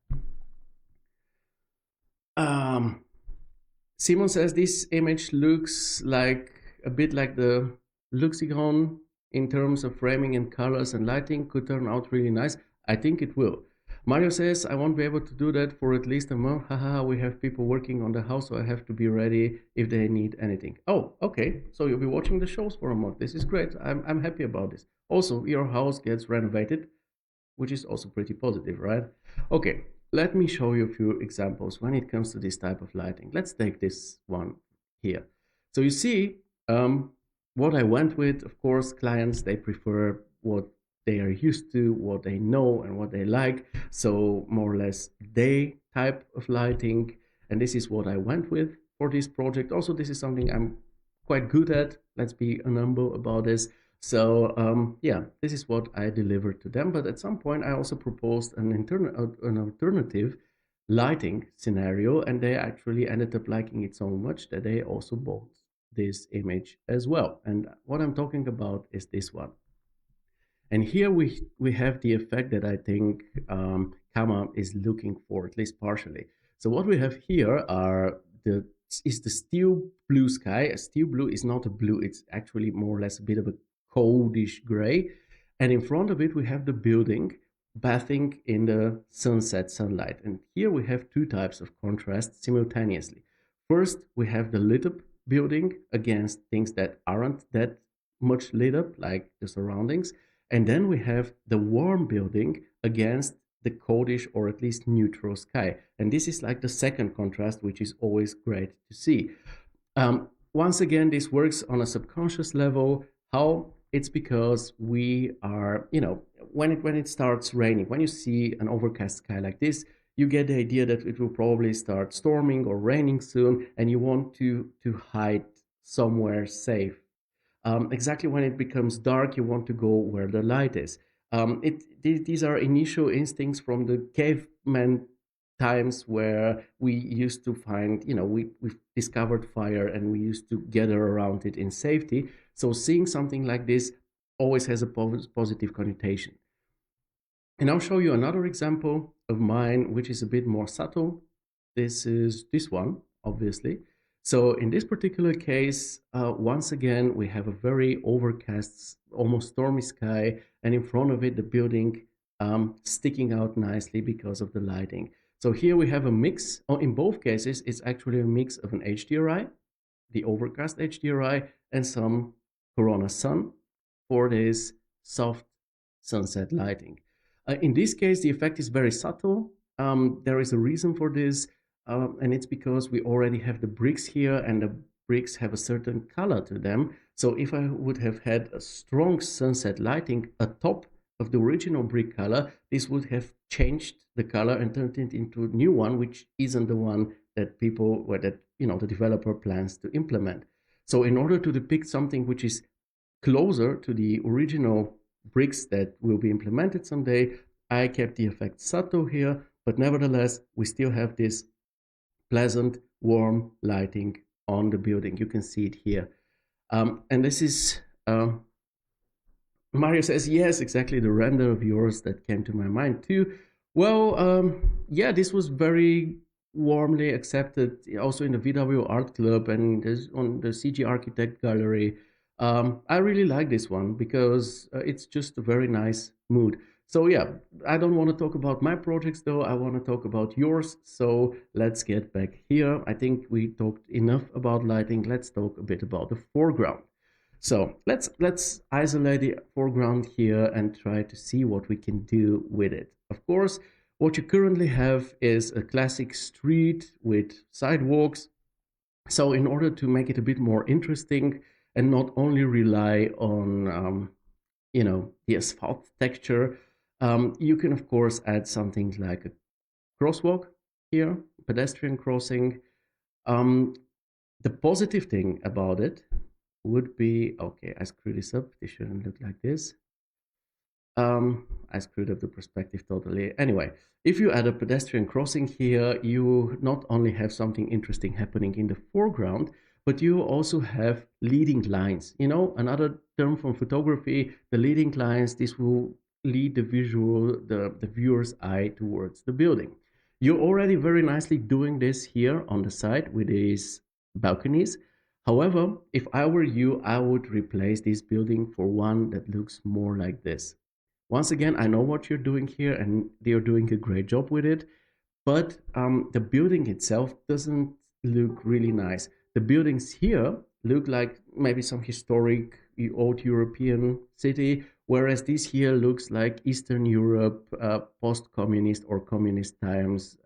Speaker 1: Um, Simon says this image looks like a bit like the Luxicon in terms of framing and colors and lighting. Could turn out really nice. I think it will. Mario says, I won't be able to do that for at least a month. Haha, we have people working on the house, so I have to be ready if they need anything. Oh, okay. So you'll be watching the shows for a month. This is great. I'm happy about this. Also, your house gets renovated, which is also pretty positive, right? Okay, let me show you a few examples when it comes to this type of lighting. Let's take this one here. So you see what I went with. Of course, clients, they prefer what they are used to, what they know and what they like. So more or less day type of lighting. And this is what I went with for this project. Also, this is something I'm quite good at. Let's be humble about this. So yeah, this is what I delivered to them. But at some point, I also proposed an alternative lighting scenario, and they actually ended up liking it so much that they also bought this image as well. And what I'm talking about is this one. And here we have the effect that I think Kama is looking for, at least partially. So what we have here is the steel blue sky. A steel blue is not a blue; it's actually more or less a bit of a coldish gray. And in front of it, we have the building bathing in the sunset sunlight. And here we have two types of contrast simultaneously. First, we have the lit up building against things that aren't that much lit up, like the surroundings. And then we have the warm building against the coldish or at least neutral sky. And this is like the second contrast, which is always great to see. Once again, this works on a subconscious level. How? It's because we are, when it starts raining, when you see an overcast sky like this, you get the idea that it will probably start storming or raining soon, and you want to hide somewhere safe. Exactly when it becomes dark, you want to go where the light is. These are initial instincts from the caveman times where we used to find, we've discovered fire and we used to gather around it in safety. So seeing something like this always has a positive connotation. And I'll show you another example of mine, which is a bit more subtle. This is this one, obviously. So in this particular case, once again, we have a very overcast, almost stormy sky, and in front of it, the building sticking out nicely because of the lighting. So here we have a mix. In both cases, it's actually a mix of an HDRI, the overcast HDRI, and some Corona sun for this soft sunset lighting. In this case, the effect is very subtle. There is a reason for this, and it's because we already have the bricks here, and the bricks have a certain color to them. So if I would have had a strong sunset lighting atop of the original brick color, this would have changed the color and turned it into a new one, which isn't the one that the developer plans to implement. So in order to depict something which is closer to the original bricks that will be implemented someday, I kept the effect subtle here, but nevertheless, we still have this pleasant, warm lighting on the building. You can see it here. And this is, Mario says, yes, exactly the render of yours that came to my mind too. Well, yeah, this was very warmly accepted also in the VW Art Club and on the CG Architect Gallery. I really like this one because it's just a very nice mood. So yeah, I don't want to talk about my projects though. I want to talk about yours. So let's get back here. I think we talked enough about lighting. Let's talk a bit about the foreground. So let's isolate the foreground here and try to see what we can do with it. Of course, what you currently have is a classic street with sidewalks. So in order to make it a bit more interesting and not only rely on the asphalt texture, you can of course add something like a crosswalk here, pedestrian crossing. The positive thing about it would be, okay, I screw this up. This shouldn't look like this. I screwed up the perspective totally. Anyway, if you add a pedestrian crossing here, you not only have something interesting happening in the foreground, but you also have leading lines. You know, another term from photography, the leading lines, this will lead the viewer's eye towards the building. You're already very nicely doing this here on the side with these balconies. However, if I were you, I would replace this building for one that looks more like this. Once again, I know what you're doing here and you're doing a great job with it, but the building itself doesn't look really nice. The buildings here look like maybe some historic old European city, whereas this here looks like Eastern Europe, post-communist or communist times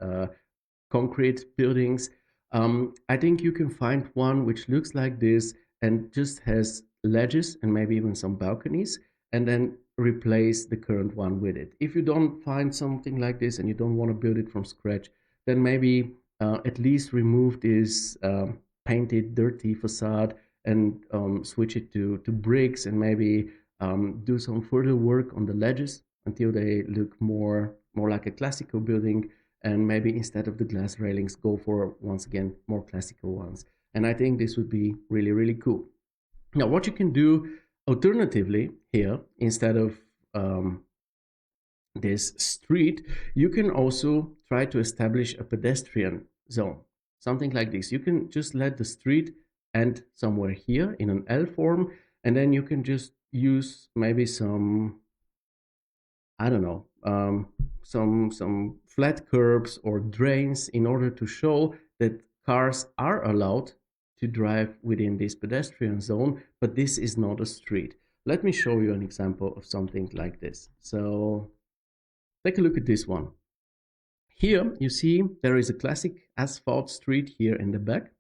Speaker 1: concrete buildings. I think you can find one which looks like this and just has ledges and maybe even some balconies, and then replace the current one with it. If you don't find something like this and you don't want to build it from scratch, then maybe at least remove this painted, dirty facade and switch it to bricks, and maybe do some further work on the ledges until they look more like a classical building, and maybe instead of the glass railings go for once again more classical ones. And I think this would be really cool. Now what you can do alternatively here, instead of this street, you can also try to establish a pedestrian zone, something like this. You can just let the street end somewhere here in an L form, and then you can just use maybe some, I don't know, some flat curbs or drains in order to show that cars are allowed to drive within this pedestrian zone, but this is not a street. Let me show you an example of something like this. So take a look at this one. Here you see there is a classic asphalt street here in the back,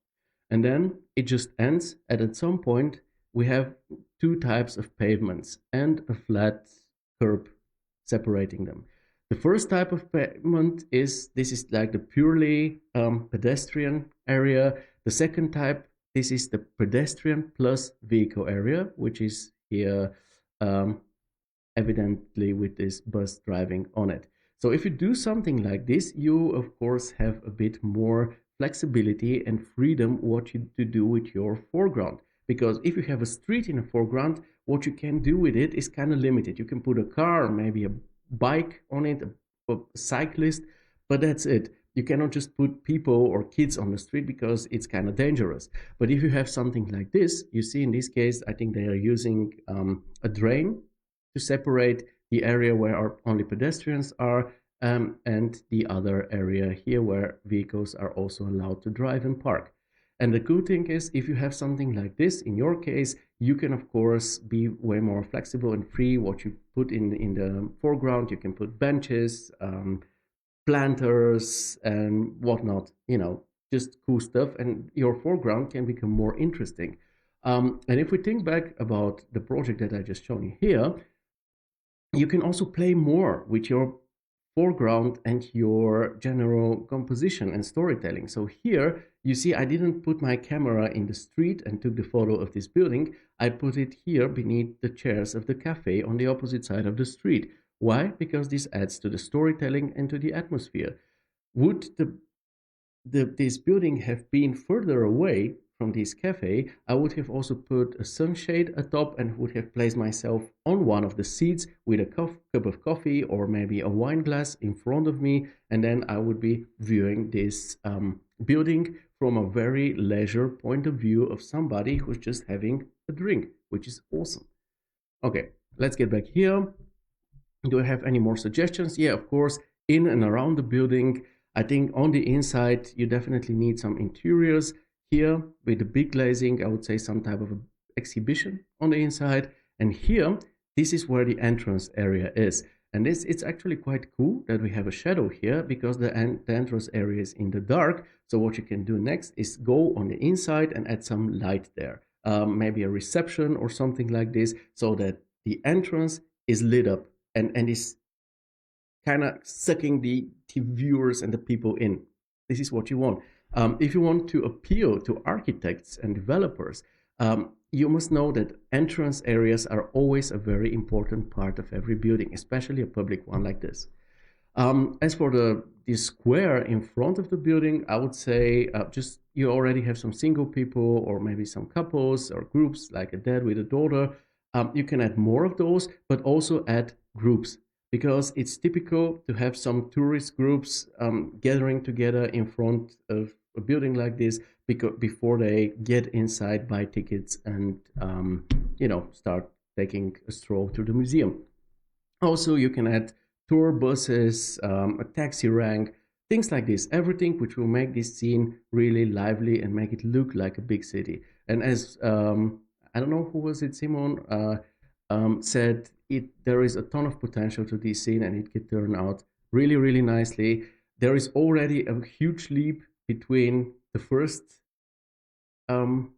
Speaker 1: and then it just ends, and at some point we have two types of pavements and a flat curb separating them. The first type of pavement is, this is like the purely pedestrian area. The second type, this is the pedestrian plus vehicle area, which is here evidently with this bus driving on it. So if you do something like this, you of course have a bit more flexibility and freedom what you to do with your foreground. Because if you have a street in the foreground, what you can do with it is kind of limited. You can put a car, maybe a bike on it, a cyclist, but that's it. You cannot just put people or kids on the street because it's kind of dangerous. But if you have something like this, you see in this case, I think they are using a drain to separate the area where only pedestrians are, and the other area here where vehicles are also allowed to drive and park. And the good thing is, if you have something like this, in your case, you can of course be way more flexible and free what you put in the foreground. You can put benches, planters and whatnot, just cool stuff, and your foreground can become more interesting. And if we think back about the project that I just shown you here, you can also play more with your foreground and your general composition and storytelling. So here you see I didn't put my camera in the street and took the photo of this building. I put it here beneath the chairs of the cafe on the opposite side of the street. Why? Because this adds to the storytelling and to the atmosphere. Would this building have been further away from this cafe, I would have also put a sunshade atop and would have placed myself on one of the seats with a cup of coffee or maybe a wine glass in front of me, and then I would be viewing this building from a very leisure point of view of somebody who's just having a drink, which is awesome. Okay, let's get back here. Do I have any more suggestions? Yeah, of course, in and around the building. I think on the inside, you definitely need some interiors. Here, with the big glazing, I would say some type of exhibition on the inside. And here, this is where the entrance area is. And it's actually quite cool that we have a shadow here because the entrance area is in the dark. So what you can do next is go on the inside and add some light there. Maybe a reception or something like this, so that the entrance is lit up and is kind of sucking the viewers and the people in. This is what you want. If you want to appeal to architects and developers, You must know that entrance areas are always a very important part of every building, especially a public one like this. As for the square in front of the building, I would say just you already have some single people or maybe some couples or groups like a dad with a daughter. You can add more of those, but also add groups because it's typical to have some tourist groups gathering together in front of a building like this because before they get inside, buy tickets, and start taking a stroll to the museum. Also, you can add tour buses, a taxi rank, things like this. Everything which will make this scene really lively and make it look like a big city. And as I don't know who was it, Simon said, there is a ton of potential to this scene, and it could turn out really, really nicely. There is already a huge leap between the first um,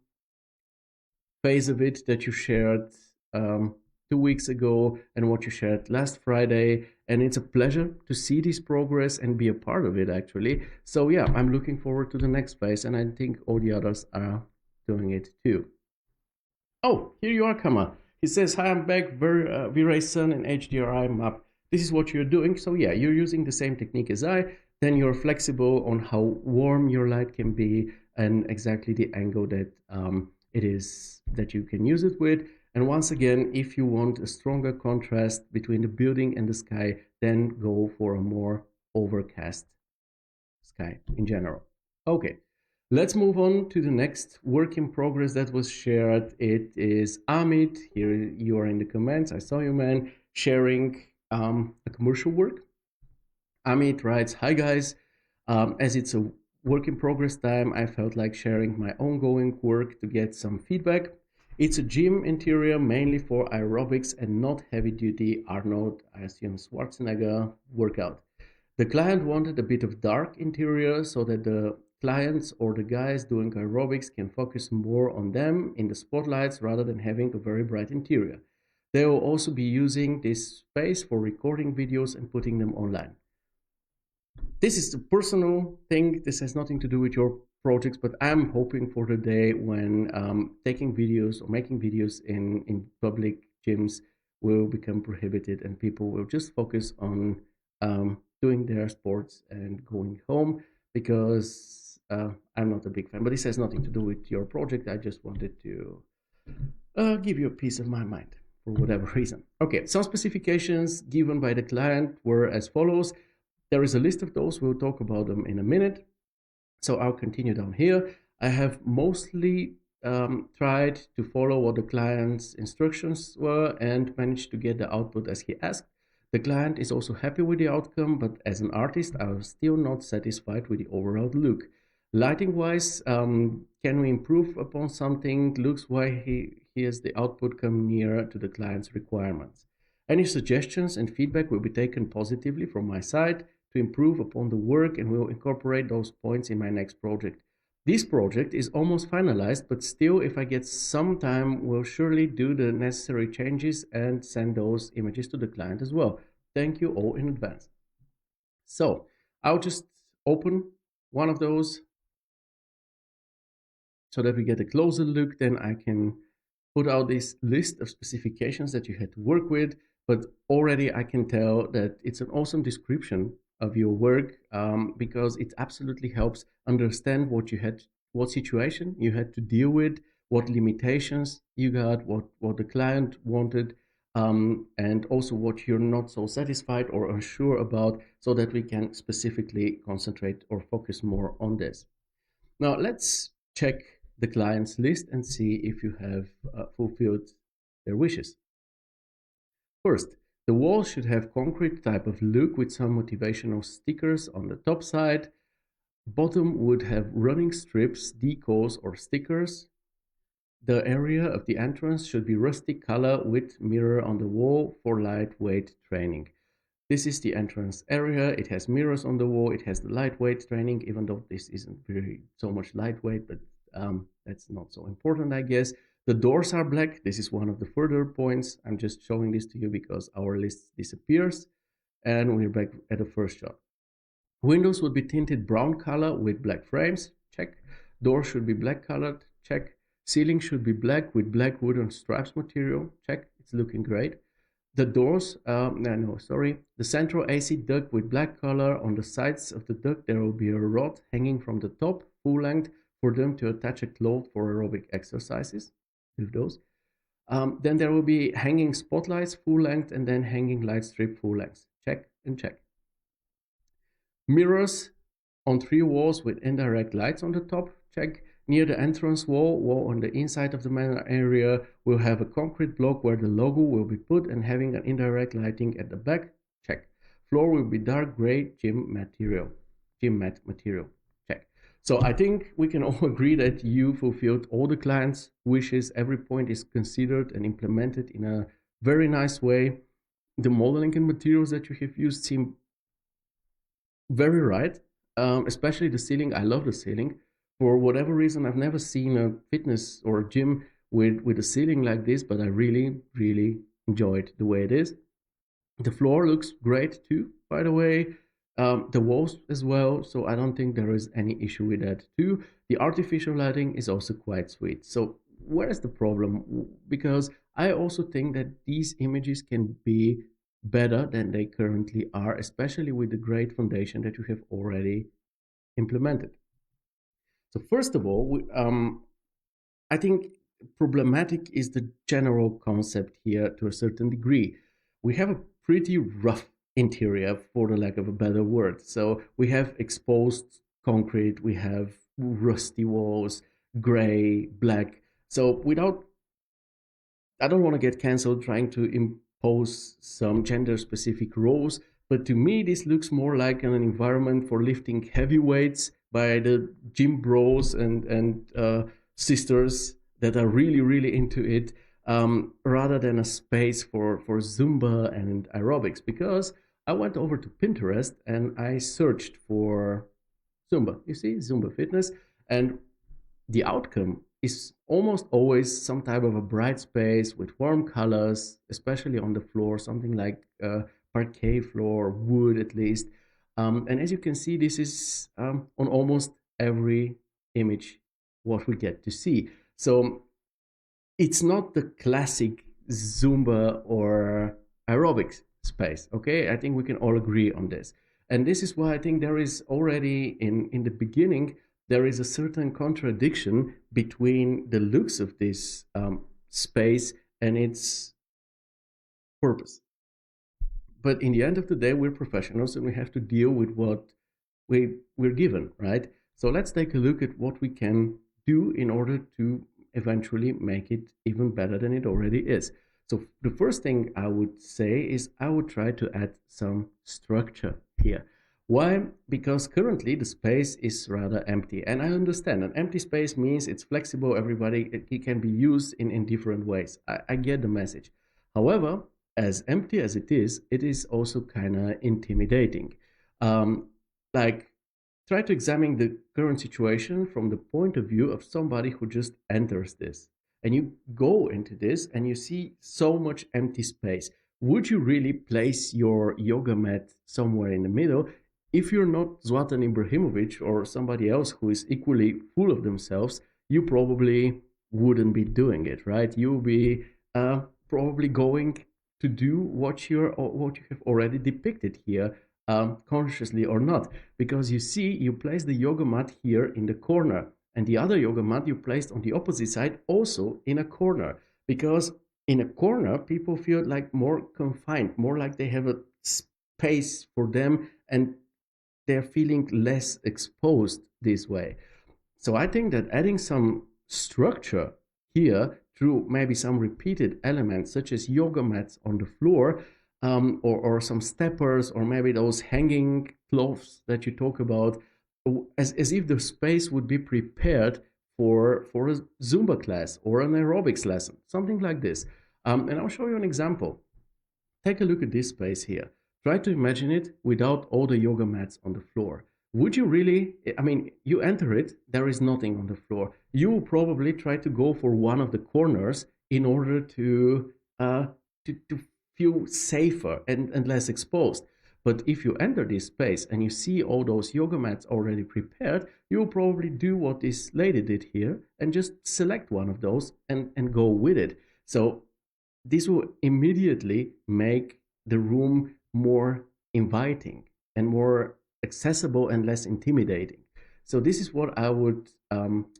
Speaker 1: phase of it that you shared 2 weeks ago and what you shared last Friday. And it's a pleasure to see this progress and be a part of it, actually. So, yeah, I'm looking forward to the next phase, and I think all the others are doing it too. Oh, here you are, Kama. He says, "Hi, I'm back. V-Ray Sun and HDRI map. This is what you're doing." So, yeah, you're using the same technique as I. Then you're flexible on how warm your light can be and exactly the angle that it is that you can use it with. And once again, if you want a stronger contrast between the building and the sky, then go for a more overcast sky in general. Okay, let's move on to the next work in progress that was shared. It is Amit. Here you are in the comments. I saw you, man, sharing a commercial work. Amit writes, "Hi guys, as it's a work in progress time, I felt like sharing my ongoing work to get some feedback. It's a gym interior mainly for aerobics and not heavy duty Arnold, I assume Schwarzenegger workout. The client wanted a bit of dark interior so that the clients or the guys doing aerobics can focus more on them in the spotlights rather than having a very bright interior. They will also be using this space for recording videos and putting them online. This is a personal thing. This has nothing to do with your projects, but I'm hoping for the day when taking videos or making videos in public gyms will become prohibited and people will just focus on doing their sports and going home, because I'm not a big fan. But this has nothing to do with your project. I just wanted to give you a piece of my mind for whatever reason. Okay, some specifications given by the client were as follows. There is a list of those. We'll talk about them in a minute. So I'll continue down here. I have mostly tried to follow what the client's instructions were and managed to get the output as he asked. The client is also happy with the outcome, but as an artist, I was still not satisfied with the overall look. Lighting wise, can we improve upon something? Looks why here's the output come near to the client's requirements. Any suggestions and feedback will be taken positively from my side to improve upon the work, and will incorporate those points in my next project. This project is almost finalized, but still, if I get some time, we'll surely do the necessary changes and send those images to the client as well. Thank you all in advance. So I'll just open one of those so that we get a closer look. Then I can put out this list of specifications that you had to work with, but already I can tell that it's an awesome description of your work, because it absolutely helps understand what situation you had to deal with, what limitations you got, what the client wanted, and also what you're not so satisfied or unsure about, so that we can specifically concentrate or focus more on this. Now let's check the client's list and see if you have fulfilled their wishes. First, the wall should have concrete type of look with some motivational stickers on the top side. Bottom would have running strips, decals or stickers. The area of the entrance should be rustic color with mirror on the wall for lightweight training. This is the entrance area. It has mirrors on the wall. It has the lightweight training, even though this isn't really so much lightweight, but that's not so important, I guess. The doors are black. This is one of the further points. I'm just showing this to you because our list disappears. And we're back at the first shot. Windows would be tinted brown color with black frames. Check. Doors should be black colored. Check. Ceiling should be black with black wooden straps material. Check, it's looking great. The doors, no, sorry. The central AC duct with black color. On the sides of the duct, there will be a rod hanging from the top, full length, for them to attach a cloth for aerobic exercises. With those. Then there will be hanging spotlights, full length, and then hanging light strip, full length. Check and check. Mirrors on 3 walls with indirect lights on the top. Check. Near the entrance wall on the inside of the main area, we'll have a concrete block where the logo will be put and having an indirect lighting at the back. Check. Floor will be dark gray gym mat material. Check. So I think we can all agree that you fulfilled all the client's wishes. Every point is considered and implemented in a very nice way. The modeling and materials that you have used seem very right, especially the ceiling. I love the ceiling. For whatever reason, I've never seen a fitness or a gym with a ceiling like this, but I really, really enjoyed the way it is. The floor looks great too, by the way. The walls as well, so I don't think there is any issue with that too. The artificial lighting is also quite sweet. So where is the problem? Because I also think that these images can be better than they currently are, especially with the great foundation that you have already implemented. So first of all, I think problematic is the general concept here to a certain degree. We have a pretty rough interior, for the lack of a better word. So we have exposed concrete, we have rusty walls, gray, black. So I don't want to get cancelled trying to impose some gender specific rules, but to me this looks more like an environment for lifting heavy weights by the gym bros and sisters that are really, really into it, rather than a space for Zumba and aerobics. Because I went over to Pinterest and I searched for Zumba. You see, Zumba fitness, and the outcome is almost always some type of a bright space with warm colors, especially on the floor, something like parquet floor, wood at least. And as you can see, this is on almost every image what we get to see. So it's not the classic Zumba or aerobics space, okay? I think we can all agree on this. And this is why I think there is already in the beginning, there is a certain contradiction between the looks of this space and its purpose. But in the end of the day, we're professionals and we have to deal with what we're given, right? So let's take a look at what we can do in order to eventually make it even better than it already is. So the first thing I would say is I would try to add some structure here. Why? Because currently the space is rather empty. And I understand an empty space means it's flexible, it can be used in different ways. I get the message. However, as empty as it is also kind of intimidating. Like, try to examine the current situation from the point of view of somebody who just enters this. And you go into this and you see so much empty space. Would you really place your yoga mat somewhere in the middle? If you're not Zlatan Ibrahimovic or somebody else who is equally full of themselves, you probably wouldn't be doing it, right? You'll be probably going to do what you have already depicted here, consciously or not, because you see, you place the yoga mat here in the corner, and the other yoga mat you placed on the opposite side also in a corner, because in a corner people feel like more confined, more like they have a space for them, and they're feeling less exposed this way. So I think that adding some structure here through maybe some repeated elements such as yoga mats on the floor, or some steppers, or maybe those hanging cloths that you talk about, as if the space would be prepared for a Zumba class or an aerobics lesson, something like this. And I'll show you an example. Take a look at this space here. Try to imagine it without all the yoga mats on the floor. Would you really, I mean, you enter it, there is nothing on the floor. You will probably try to go for one of the corners in order to feel safer and less exposed. But if you enter this space and you see all those yoga mats already prepared, you will probably do what this lady did here and just select one of those and go with it. So this will immediately make the room more inviting and more accessible and less intimidating. So this is what I would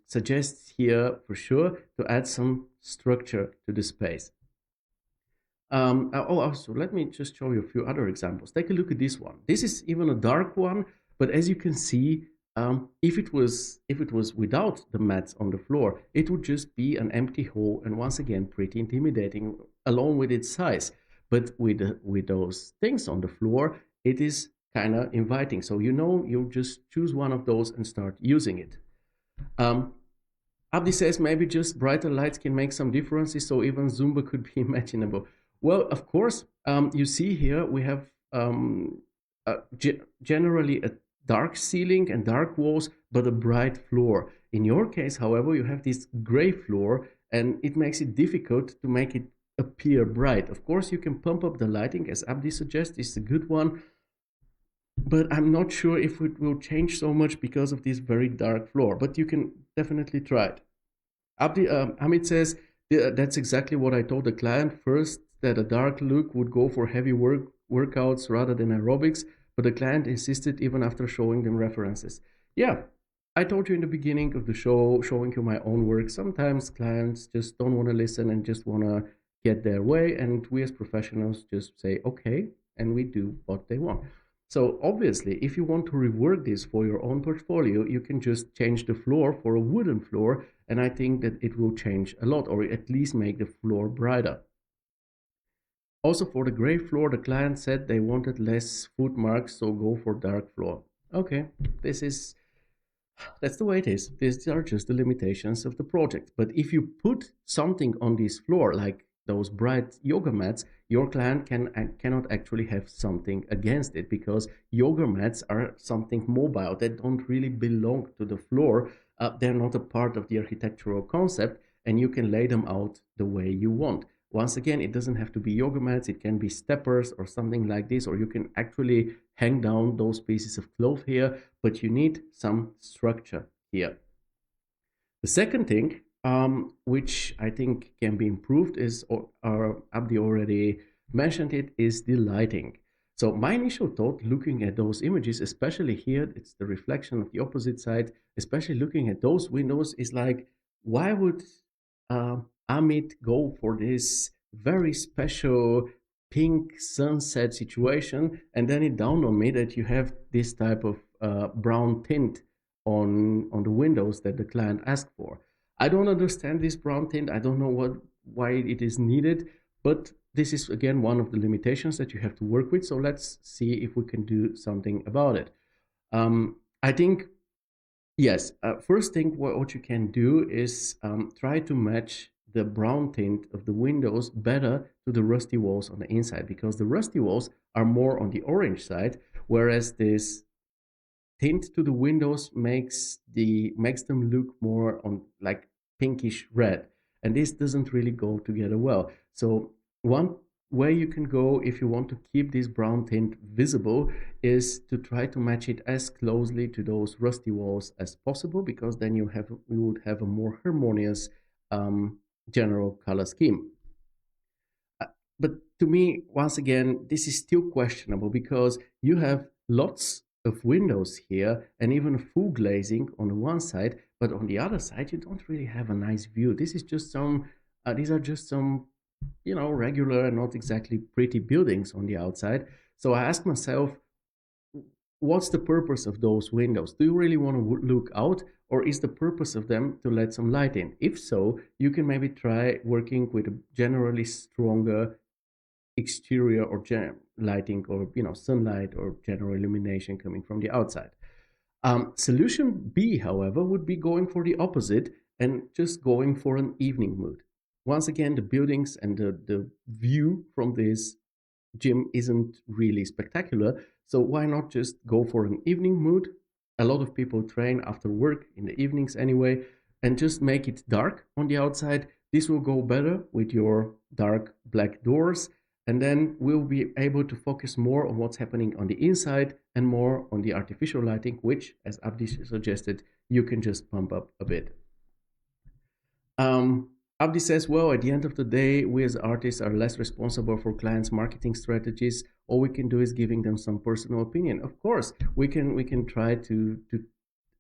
Speaker 1: suggest here for sure, to add some structure to the space. Also, let me just show you a few other examples. Take a look at this one. This is even a dark one, but as you can see, if it was without the mats on the floor, it would just be an empty hole, and once again, pretty intimidating, along with its size. But with those things on the floor, it is kind of inviting. So you just choose one of those and start using it. Abdi says maybe just brighter lights can make some differences, so even Zumba could be imaginable. Well, of course, you see here we have generally a dark ceiling and dark walls, but a bright floor. In your case, however, you have this gray floor, and it makes it difficult to make it appear bright. Of course, you can pump up the lighting, as Abdi suggests, it's a good one, but I'm not sure if it will change so much because of this very dark floor, but you can definitely try it. Amit says, that's exactly what I told the client first, that a dark look would go for heavy workouts rather than aerobics, but the client insisted even after showing them references. Yeah, I told you in the beginning of the show, showing you my own work, sometimes clients just don't want to listen and just want to get their way, and we as professionals just say, okay, and we do what they want. So obviously, if you want to rework this for your own portfolio, you can just change the floor for a wooden floor, and I think that it will change a lot, or at least make the floor brighter. Also, for the gray floor, the client said they wanted less foot marks, so go for dark floor. Okay, that's the way it is. These are just the limitations of the project. But if you put something on this floor, like those bright yoga mats, your client cannot actually have something against it, because yoga mats are something mobile that don't really belong to the floor. They're not a part of the architectural concept, and you can lay them out the way you want. Once again, it doesn't have to be yoga mats, it can be steppers or something like this, or you can actually hang down those pieces of cloth here, but you need some structure here. The second thing, which I think can be improved, is, or Abdi already mentioned it, is the lighting. So my initial thought, looking at those images, especially here, it's the reflection of the opposite side, especially looking at those windows, is like, why would Amit go for this very special pink sunset situation? And then it dawned on me that you have this type of brown tint on the windows that the client asked for. I don't understand this brown tint. I don't know why it is needed, but this is again one of the limitations that you have to work with. So let's see if we can do something about it. I think, yes, first thing what you can do is try to match the brown tint of the windows better to the rusty walls on the inside, because the rusty walls are more on the orange side, whereas this tint to the windows makes them look more on like pinkish red, and this doesn't really go together well. So one way you can go, if you want to keep this brown tint visible, is to try to match it as closely to those rusty walls as possible, because then you would have a more harmonious general color scheme. But to me, once again, this is still questionable, because you have lots of windows here and even a full glazing on the one side, but on the other side you don't really have a nice view. This is just these are just some regular and not exactly pretty buildings on the outside. So I asked myself, what's the purpose of those windows? Do you really want to look out, or is the purpose of them to let some light in? If so, you can maybe try working with a generally stronger exterior or lighting, or sunlight or general illumination coming from the outside. Solution B, however, would be going for the opposite and just going for an evening mood. Once again, the buildings and the view from this gym isn't really spectacular, so why not just go for an evening mood? A lot of people train after work in the evenings anyway, and just make it dark on the outside. This will go better with your dark black doors. And then we'll be able to focus more on what's happening on the inside and more on the artificial lighting, which, as Abdi suggested, you can just pump up a bit. Um, Abdi says, well, at the end of the day, we as artists are less responsible for clients' marketing strategies. All we can do is giving them some personal opinion. Of course, we can try to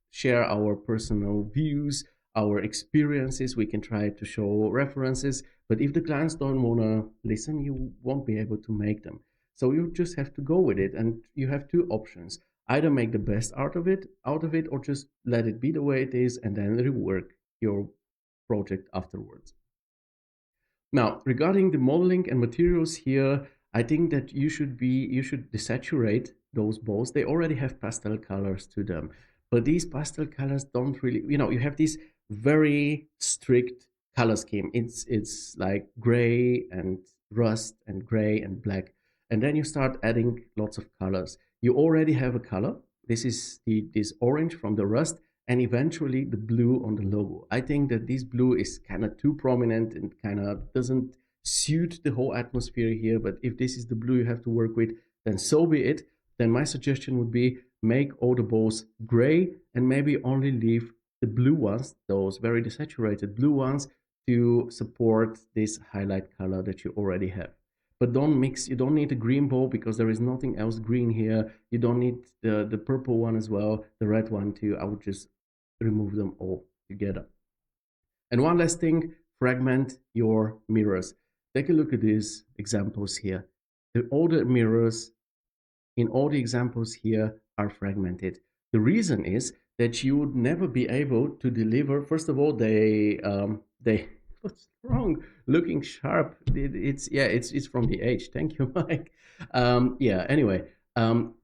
Speaker 1: share our personal views, our experiences. We can try to show references. But if the clients don't want to listen, you won't be able to make them. So you just have to go with it. And you have two options. Either make the best out of it, or just let it be the way it is and then rework your project afterwards. Now, regarding the modeling and materials here, I think that you should desaturate those balls. They already have pastel colors to them, but these pastel colors don't really, you have this very strict color scheme. It's like gray and rust and gray and black, and then you start adding lots of colors. You already have a color. This is this orange from the rust, and eventually the blue on the logo. I think that this blue is kind of too prominent and kind of doesn't suit the whole atmosphere here. But if this is the blue you have to work with, then so be it. Then my suggestion would be make all the balls gray and maybe only leave the blue ones, those very desaturated blue ones, to support this highlight color that you already have. But don't mix, you don't need a green ball because there is nothing else green here. You don't need the purple one as well, the red one too. I would just remove them all together. And one last thing, fragment your mirrors. Take a look at these examples here. All the mirrors in all the examples here are fragmented. The reason is that you would never be able to deliver. First of all, they what's wrong? Looking sharp. It's from the age. Thank you, Mike. Yeah. Anyway,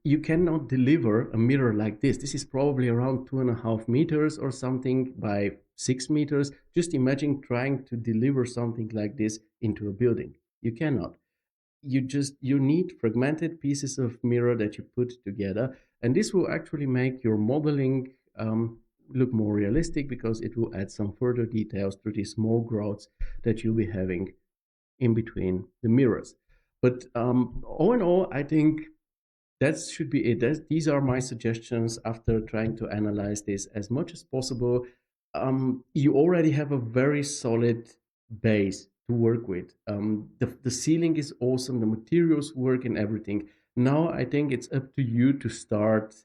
Speaker 1: you cannot deliver a mirror like this. This is probably around 2.5 meters or something by 6 meters. Just imagine trying to deliver something like this into a building. You cannot. You need fragmented pieces of mirror that you put together, and this will actually make your modeling look more realistic because it will add some further details to these small growths that you'll be having in between the mirrors. But all in all, I think that should be it. These are my suggestions after trying to analyze this as much as possible. You already have a very solid base to work with. The ceiling is awesome, the materials work and everything. Now I think it's up to you to start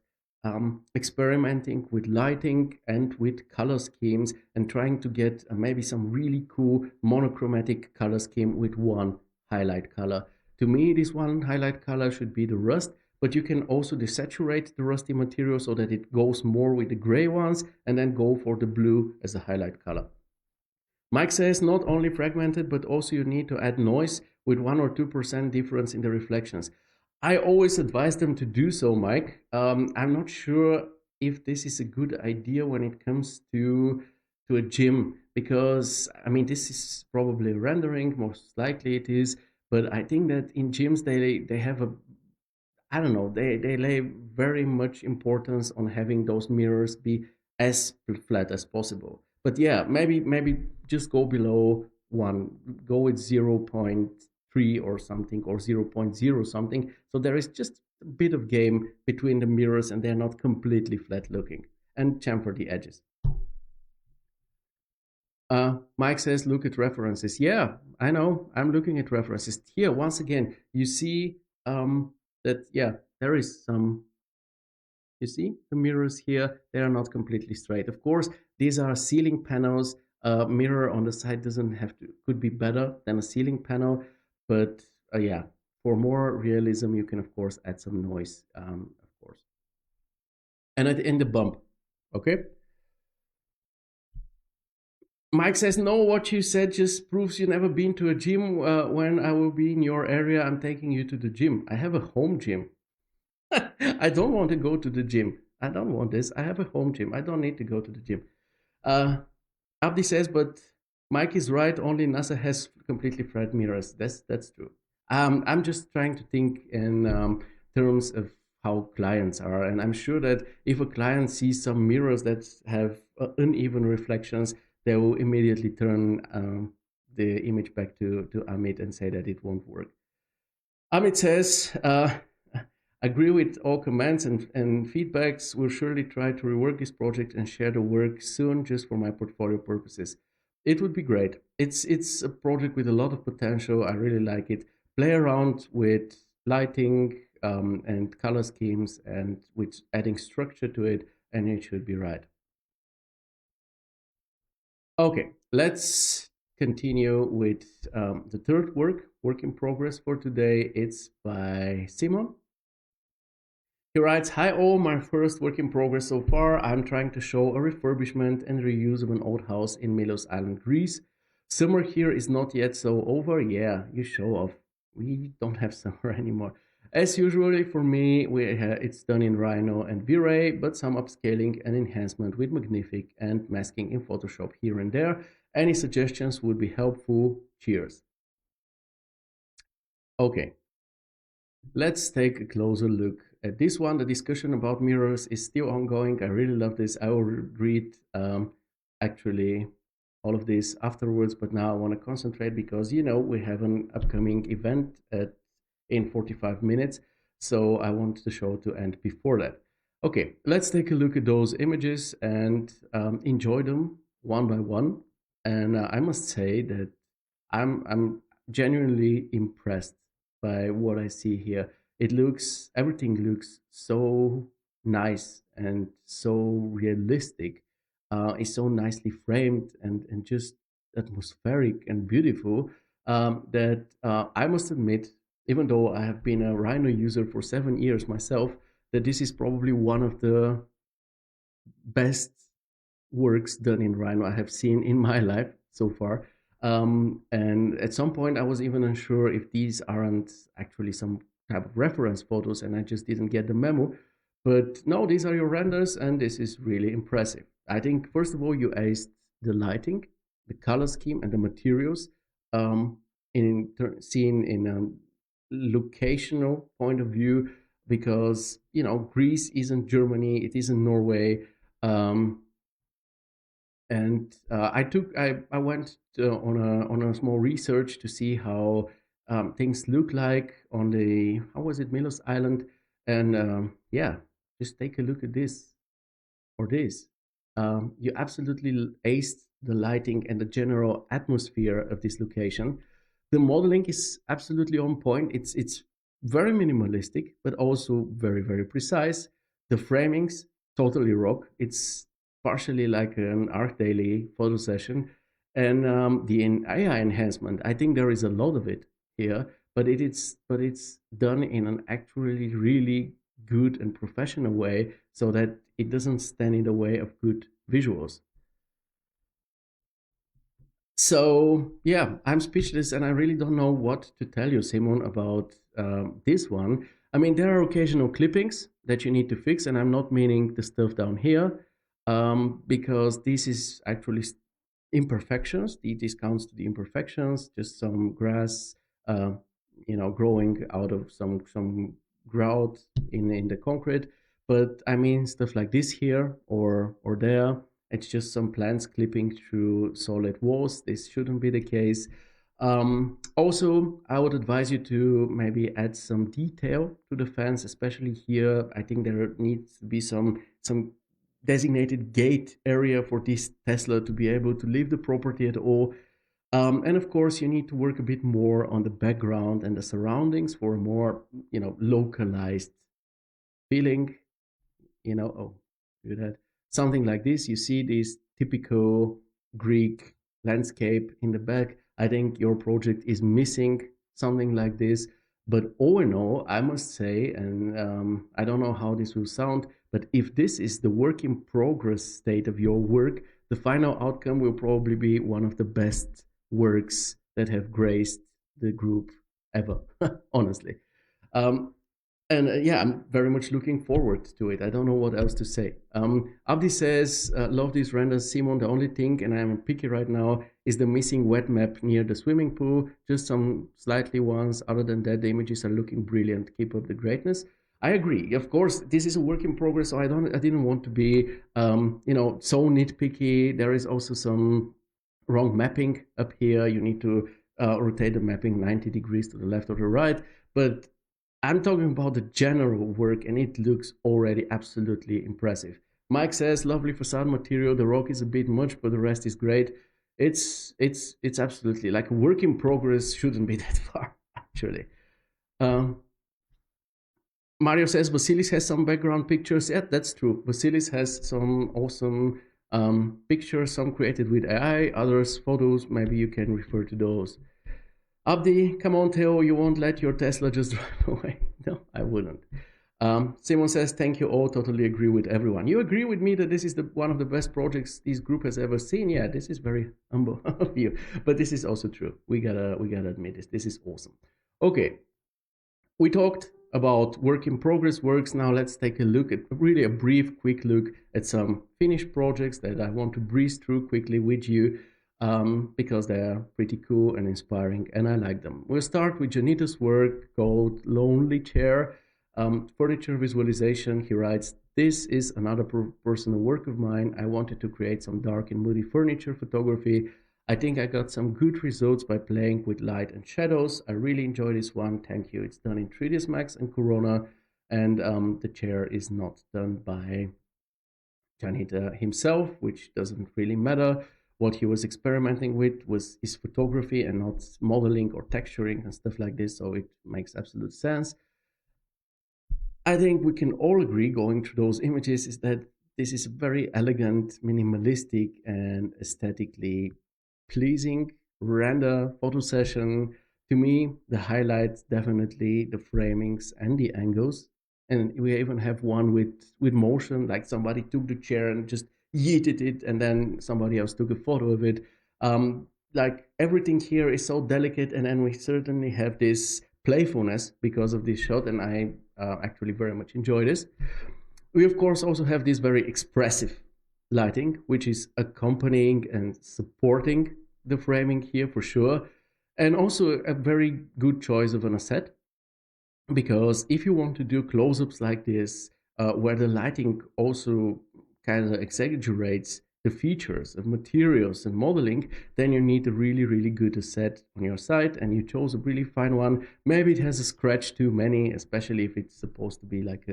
Speaker 1: experimenting with lighting and with color schemes and trying to get maybe some really cool monochromatic color scheme with one highlight color. To me, this one highlight color should be the rust, but you can also desaturate the rusty material so that it goes more with the gray ones and then go for the blue as a highlight color. Mike says not only fragmented, but also you need to add noise with 1 or 2% difference in the reflections. I always advise them to do so, Mike. I'm not sure if this is a good idea when it comes to a gym, because I mean this is probably rendering, most likely it is, but I think that in gyms they have a, I don't know, they lay very much importance on having those mirrors be as flat as possible. But yeah, maybe just go below one, go with 0.3 or something, or zero point 0.0 something. So there is just a bit of game between the mirrors and they're not completely flat looking. And chamfer the edges. Mike says, look at references. Yeah, I know. I'm looking at references. Here, once again, you see that, yeah, there is some, you see the mirrors here, they are not completely straight. Of course, these are ceiling panels. A mirror on the side doesn't have to, could be better than a ceiling panel. But yeah, for more realism, you can, of course, add some noise, of course. And in the bump, okay? Mike says, no, what you said just proves you've never been to a gym. When I will be in your area, I'm taking you to the gym. I have a home gym. I don't want to go to the gym. I don't want this. I have a home gym. I don't need to go to the gym. Uh, Abdi says, but Mike is right. Only NASA has completely flat mirrors. That's true. I'm just trying to think in terms of how clients are, and I'm sure that if a client sees some mirrors that have uneven reflections, they will immediately turn the image back to Amit and say that it won't work. Amit says, agree with all comments and feedbacks. We'll surely try to rework this project and share the work soon just for my portfolio purposes. It would be great. It's a project with a lot of potential. I really like it. Play around with lighting and color schemes and with adding structure to it, and it should be right. Okay, let's continue with the third work in progress for today. It's by Simon. He writes, "Hi all, my first work in progress so far. I'm trying to show a refurbishment and reuse of an old house in Milos Island, Greece. Summer here is not yet so over. Yeah, you show off. We don't have summer anymore. As usually for me, it's done in Rhino and V-Ray, but some upscaling and enhancement with Magnific and masking in Photoshop here and there. Any suggestions would be helpful. Cheers." Okay, let's take a closer look at this one. The discussion about mirrors is still ongoing. I really love this. I will read actually all of this afterwards, but now I want to concentrate because we have an upcoming event in 45 minutes, so I want the show to end before that. Okay, let's take a look at those images and enjoy them one by one. And I must say that I'm genuinely impressed by what I see here. Everything looks so nice and so realistic. It's so nicely framed and just atmospheric and beautiful that I must admit, even though I have been a Rhino user for 7 years myself, that this is probably one of the best works done in Rhino I have seen in my life so far. And at some point, I was even unsure if these aren't actually some type of reference photos, and I just didn't get the memo. But no, these are your renders, and this is really impressive. I think, first of all, you aced the lighting, the color scheme, and the materials. Um, seen in a locational point of view, because Greece isn't Germany, it isn't Norway. Um, and I went on a small research to see how things look like on the, how was it, Milos Island, and yeah, just take a look at this or this. You absolutely aced the lighting and the general atmosphere of this location. The modeling is absolutely on point. It's very minimalistic, but also very very precise. The framings totally rock. It's partially like an art daily photo session, and the AI enhancement. I think there is a lot of it here, but it's done in an actually really good and professional way so that it doesn't stand in the way of good visuals. So yeah, I'm speechless, and I really don't know what to tell you, Simon, about this one. I mean, there are occasional clippings that you need to fix, and I'm not meaning the stuff down here, because this is actually imperfections. This counts to the imperfections, just some grass, uh, growing out of some grout in the concrete. But I mean, stuff like this here or there, it's just some plants clipping through solid walls. This shouldn't be the case. Also, I would advise you to maybe add some detail to the fence, especially here. I think there needs to be some designated gate area for this Tesla to be able to leave the property at all. And of course, you need to work a bit more on the background and the surroundings for a more, localized feeling. Oh, do that. Something like this. You see this typical Greek landscape in the back. I think your project is missing something like this. But all in all, I must say, and I don't know how this will sound, but if this is the work in progress state of your work, the final outcome will probably be one of the best works that have graced the group ever, honestly. Um, and yeah, I'm very much looking forward to it. I don't know what else to say. Abdi says, love these renders, Simon. The only thing, and I'm picky right now, is the missing wet map near the swimming pool. Just some slightly ones. Other than that, the images are looking brilliant. Keep up the greatness. I agree. Of course, this is a work in progress, so I didn't want to be, so nitpicky. There is also some wrong mapping up here. You need to rotate the mapping 90 degrees to the left or the right. But I'm talking about the general work, and it looks already absolutely impressive. Mike says, lovely facade material. The rock is a bit much, but the rest is great. It's absolutely like a work in progress. Shouldn't be that far, actually. Um, Mario says Vasilis has some background pictures. Yeah, that's true. Vasilis has some awesome pictures, some created with AI, others photos. Maybe you can refer to those. Abdi, come on, Theo, you won't let your Tesla just drive away. No, I wouldn't. Simon says, thank you all. Totally agree with everyone. You agree with me that this is one of the best projects this group has ever seen? Yeah, this is very humble of you. But this is also true. We gotta admit this. This is awesome. Okay, we talked about work in progress works. Now let's take a look at really a brief, quick look at some finished projects that I want to breeze through quickly with you because they're pretty cool and inspiring, and I like them. We'll start with Janita's work called Lonely Chair. Furniture visualization. He writes, this is another personal work of mine. I wanted to create some dark and moody furniture photography. I think I got some good results by playing with light and shadows. I really enjoy this one. Thank you. It's done in 3ds Max and Corona, and the chair is not done by Janita himself, which doesn't really matter. What he was experimenting with was his photography and not modeling or texturing and stuff like this, so it makes absolute sense. I think we can all agree, going through those images, is that this is a very elegant, minimalistic, and aesthetically pleasing render photo session. To me, the highlights definitely the framings and the angles. And we even have one with motion, like somebody took the chair and just yeeted it, and then somebody else took a photo of it. Like everything here is so delicate, and then we certainly have this playfulness because of this shot, and I actually very much enjoy this. We of course also have this very expressive lighting, which is accompanying and supporting the framing here for sure, and also a very good choice of an asset, because if you want to do close-ups like this, where the lighting also kind of exaggerates the features of materials and modeling, then you need a really, really good asset on your site, and you chose a really fine one. Maybe it has a scratch too many, especially if it's supposed to be like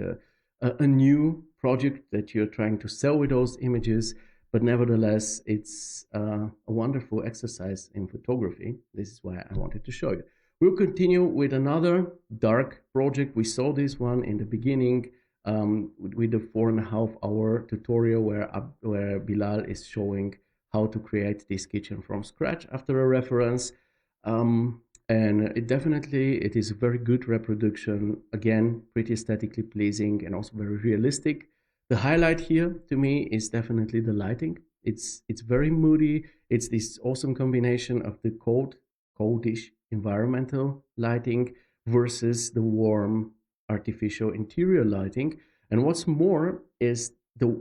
Speaker 1: a new project that you're trying to sell with those images. But nevertheless, it's a wonderful exercise in photography. This is why I wanted to show you. We'll continue with another dark project. We saw this one in the beginning with the 4.5 hour tutorial where Bilal is showing how to create this kitchen from scratch after a reference. And it is a very good reproduction. Again, pretty aesthetically pleasing and also very realistic. The highlight here to me is definitely the lighting. It's very moody. It's this awesome combination of the coldish environmental lighting versus the warm artificial interior lighting. And what's more is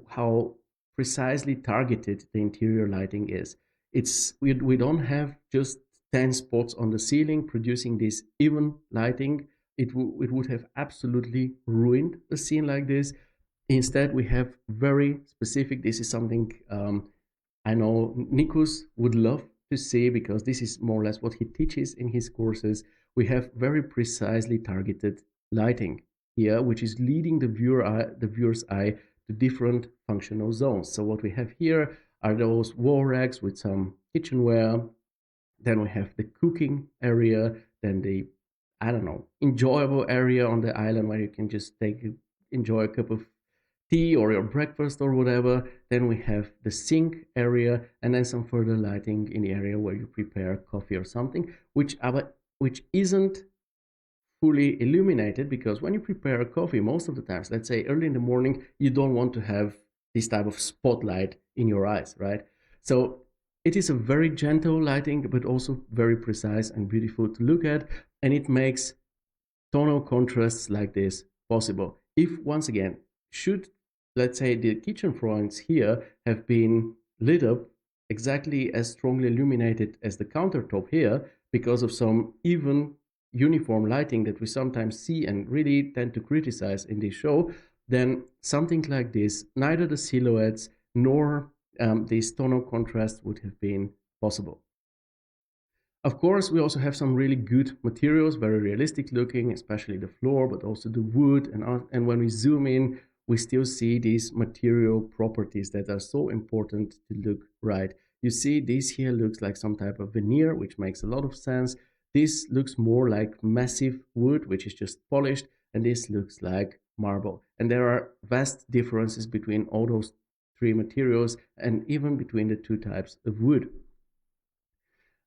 Speaker 1: how precisely targeted the interior lighting is. We don't have just 10 spots on the ceiling producing this even lighting. It would have absolutely ruined a scene like this. Instead, we have very specific. This is something I know Nikos would love to see, because this is more or less what he teaches in his courses. We have very precisely targeted lighting here, which is leading the viewer's eye to different functional zones. So what we have here are those wall racks with some kitchenware. Then we have the cooking area, then the, I don't know, enjoyable area on the island where you can just enjoy a cup of tea or your breakfast or whatever. Then we have the sink area, and then some further lighting in the area where you prepare coffee or something, which isn't fully illuminated, because when you prepare a coffee, most of the times, let's say early in the morning, you don't want to have this type of spotlight in your eyes, right? So it is a very gentle lighting, but also very precise and beautiful to look at, and it makes tonal contrasts like this possible. If, once again, should, let's say, the kitchen fronts here have been lit up exactly as strongly illuminated as the countertop here, because of some even uniform lighting that we sometimes see and really tend to criticize in this show, then something like this, neither the silhouettes nor these tonal contrasts would have been possible. Of course, we also have some really good materials, very realistic looking, especially the floor, but also the wood. And when we zoom in, we still see these material properties that are so important to look right. You see, this here looks like some type of veneer, which makes a lot of sense. This looks more like massive wood, which is just polished, and this looks like marble. And there are vast differences between all those three materials and even between the two types of wood.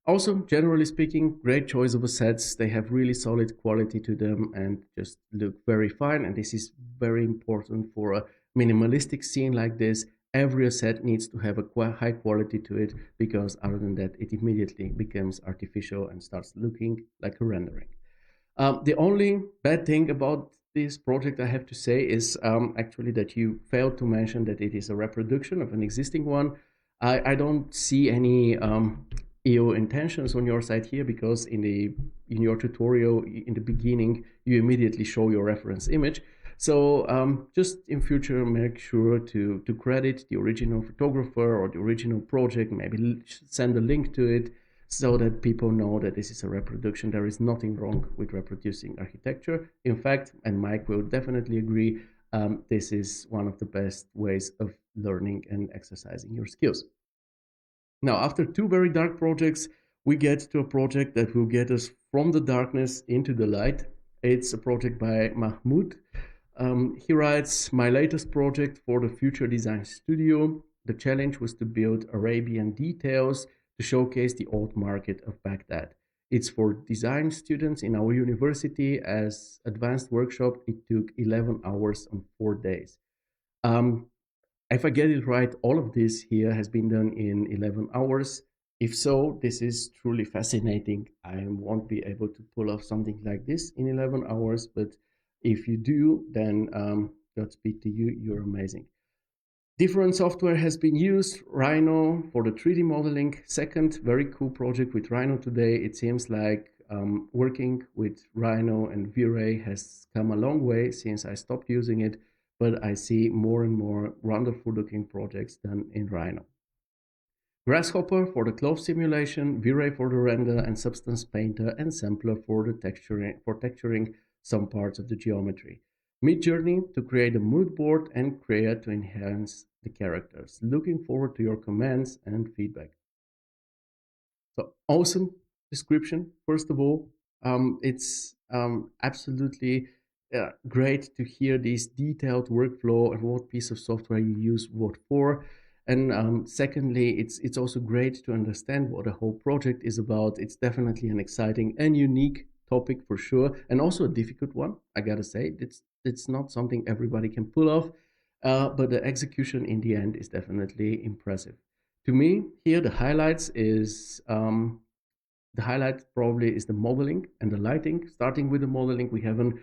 Speaker 1: Also, generally speaking, great choice of assets. They have really solid quality to them and just look very fine. And this is very important for a minimalistic scene like this. Every asset needs to have a high quality to it, because other than that, it immediately becomes artificial and starts looking like a rendering. The only bad thing about this project, I have to say, is actually that you failed to mention that it is a reproduction of an existing one. I don't see any ill intentions on your side here, because in your tutorial in the beginning you immediately show your reference image. So just in future, make sure to credit the original photographer or the original project. Maybe send a link to it, so that people know that this is a reproduction. There is nothing wrong with reproducing architecture. In fact, and Mike will definitely agree, this is one of the best ways of learning and exercising your skills. Now, after two very dark projects, we get to a project that will get us from the darkness into the light. It's a project by Mahmoud. He writes, "My latest project for the Future Design Studio. The challenge was to build Arabian details to showcase the old market of Baghdad. It's for design students in our university. As advanced workshop, it took 11 hours on 4 days." Um, if I get it right, all of this here has been done in 11 hours. If so, this is truly fascinating. I won't be able to pull off something like this in 11 hours, but if you do, then Godspeed to you. You're amazing. Different software has been used. Rhino for the 3D modeling. Second very cool project with Rhino today. It seems like working with Rhino and V-Ray has come a long way since I stopped using it, but I see more and more wonderful looking projects done in Rhino. Grasshopper for the cloth simulation, V-Ray for the render, and Substance Painter and Sampler for the texturing some parts of the geometry. Midjourney to create a mood board, and Crea to enhance the characters. Looking forward to your comments and feedback. So awesome description. First of all, it's absolutely great to hear this detailed workflow and what piece of software you use what for. And secondly, it's also great to understand what the whole project is about. It's definitely an exciting and unique topic for sure, and also a difficult one. I gotta say, it's not something everybody can pull off, but the execution in the end is definitely impressive. To me, here the highlight probably is the modeling and the lighting. Starting with the modeling, we have a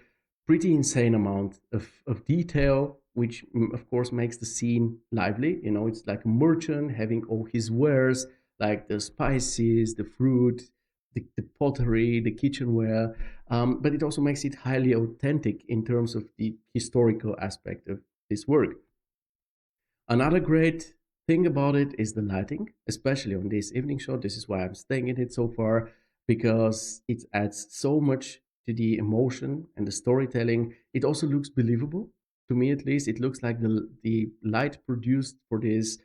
Speaker 1: pretty insane amount of detail, which of course makes the scene lively. You know, it's like a merchant having all his wares, like the spices, the fruit, the pottery, the kitchenware. But it also makes it highly authentic in terms of the historical aspect of this work. Another great thing about it is the lighting, especially on this evening shot. This is why I'm staying in it so far, because it adds so much to the emotion and the storytelling. It also looks believable, to me at least. It looks like the light produced for this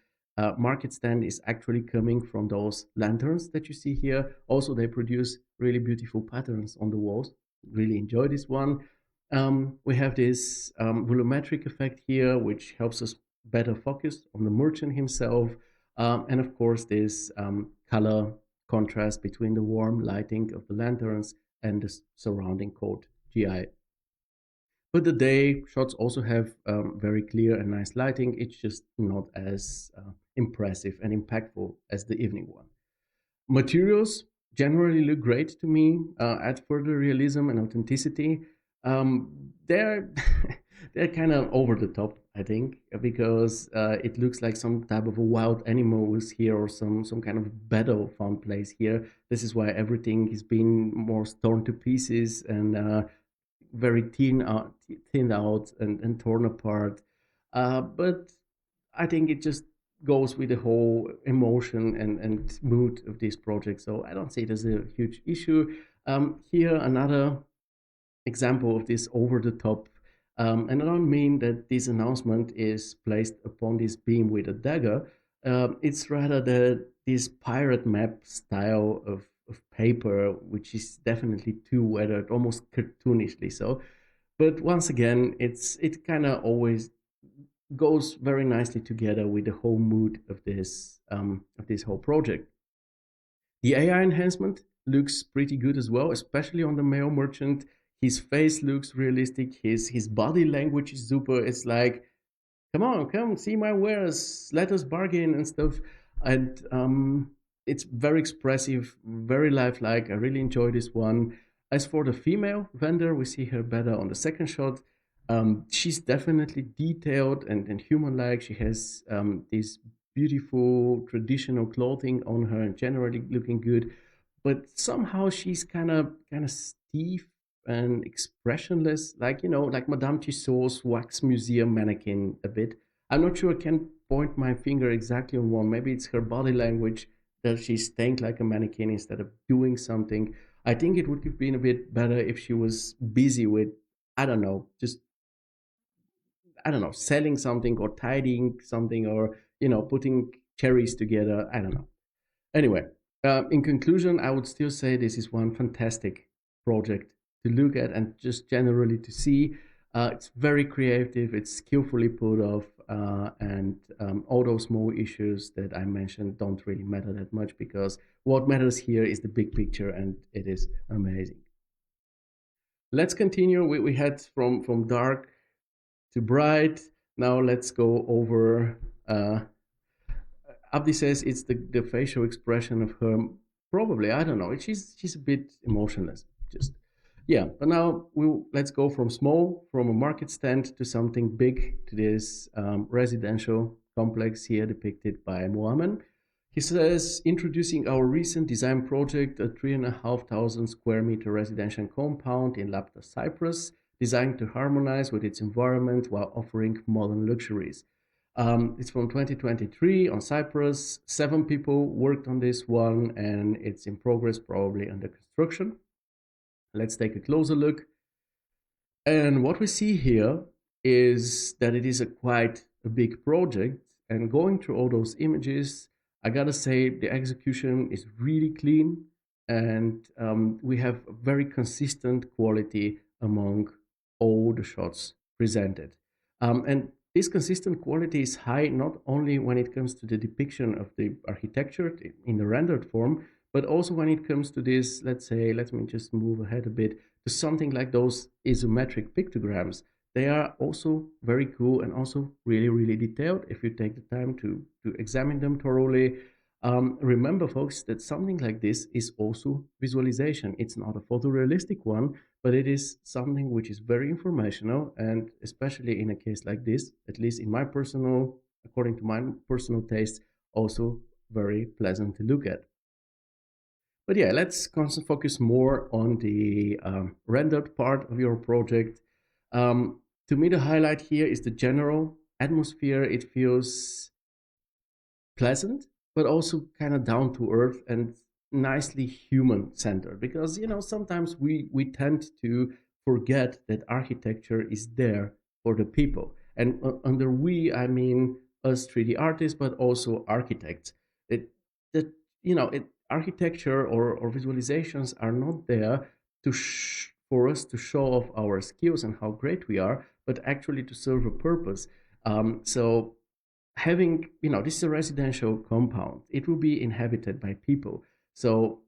Speaker 1: market stand is actually coming from those lanterns that you see here. Also, they produce really beautiful patterns on the walls. Really enjoy this one. We have this volumetric effect here, which helps us better focus on the merchant himself. And of course, this color contrast between the warm lighting of the lanterns and the surrounding coat GI. But the day shots also have very clear and nice lighting. It's just not as impressive and impactful as the evening one. Materials generally look great to me, add further realism and authenticity. They're they're kind of over the top, I think, because it looks like some type of a wild animal was here, or some kind of battle found place here. This is why everything is being more torn to pieces and very thinned out and torn apart. But I think it just goes with the whole emotion and mood of this project. So I don't see it as a huge issue. Here, another example of this over the top. And I don't mean that this announcement is placed upon this beam with a dagger. It's rather this pirate map style of paper, which is definitely too weathered, almost cartoonishly so. But once again, it kind of always goes very nicely together with the whole mood of this whole project. The AI enhancement looks pretty good as well, especially on the male merchant. His face looks realistic. His body language is super. It's like, come on, come see my wares. Let us bargain and stuff. And it's very expressive, very lifelike. I really enjoy this one. As for the female vendor, we see her better on the second shot. She's definitely detailed and human-like. She has this beautiful traditional clothing on her and generally looking good, but somehow she's kind of stiff and expressionless, like like Madame Tussauds wax museum mannequin a bit. I'm not sure I can point my finger exactly on one. Maybe it's her body language that she's staying like a mannequin instead of doing something. I think it would have been a bit better if she was busy with, I don't know, just I don't know, selling something or tidying something or putting cherries together. I don't know. Anyway, in conclusion, I would still say this is one fantastic project to look at and just generally to see. It's very creative, it's skillfully put off, and all those small issues that I mentioned don't really matter that much because what matters here is the big picture and it is amazing. Let's continue. We had from dark to bright. Now let's go over Abdi says it's the facial expression of her. Probably, I don't know. She's a bit emotionless. Just yeah. But now let's go from small, from a market stand to something big, to this residential complex here depicted by Mohammed. He says, introducing our recent design project, a 3,500 square meter residential compound in Lapta, Cyprus, designed to harmonize with its environment while offering modern luxuries. It's from 2023 on Cyprus. 7 people worked on this one, and it's in progress, probably under construction. Let's take a closer look. And what we see here is that it is quite a big project. And going through all those images, I gotta say the execution is really clean, and we have a very consistent quality among all the shots presented. And this consistent quality is high not only when it comes to the depiction of the architecture in the rendered form, but also when it comes to this, let's say, let me just move ahead a bit, to something like those isometric pictograms. They are also very cool and also really, really detailed if you take the time to examine them thoroughly. Remember, folks, that something like this is also visualization. It's not a photorealistic one, but it is something which is very informational, and especially in a case like this, at least in my personal, according to my personal taste, also very pleasant to look at. But yeah, let's focus more on the rendered part of your project. To me, the highlight here is the general atmosphere. It feels pleasant, but also kind of down to earth and nicely human centered. Because sometimes we tend to forget that architecture is there for the people, and under we I mean us 3D artists, but also architects. It that architecture or visualizations are not there for us to show off our skills and how great we are, but actually to serve a purpose. So having, this is a residential compound, it will be inhabited by people. So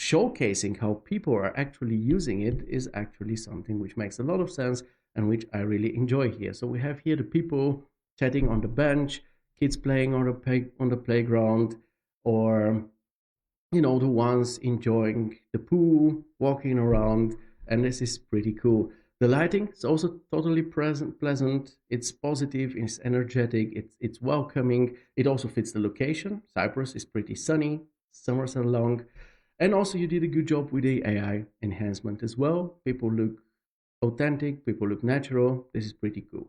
Speaker 1: showcasing how people are actually using it is actually something which makes a lot of sense and which I really enjoy here. So we have here the people chatting on the bench, kids playing on the playground, or the ones enjoying the pool, walking around, and this is pretty cool. The lighting is also totally pleasant. It's positive, it's energetic, it's welcoming. It also fits the location. Cyprus is pretty sunny, summers are long. And also you did a good job with the AI enhancement as well. People look authentic, people look natural. This is pretty cool.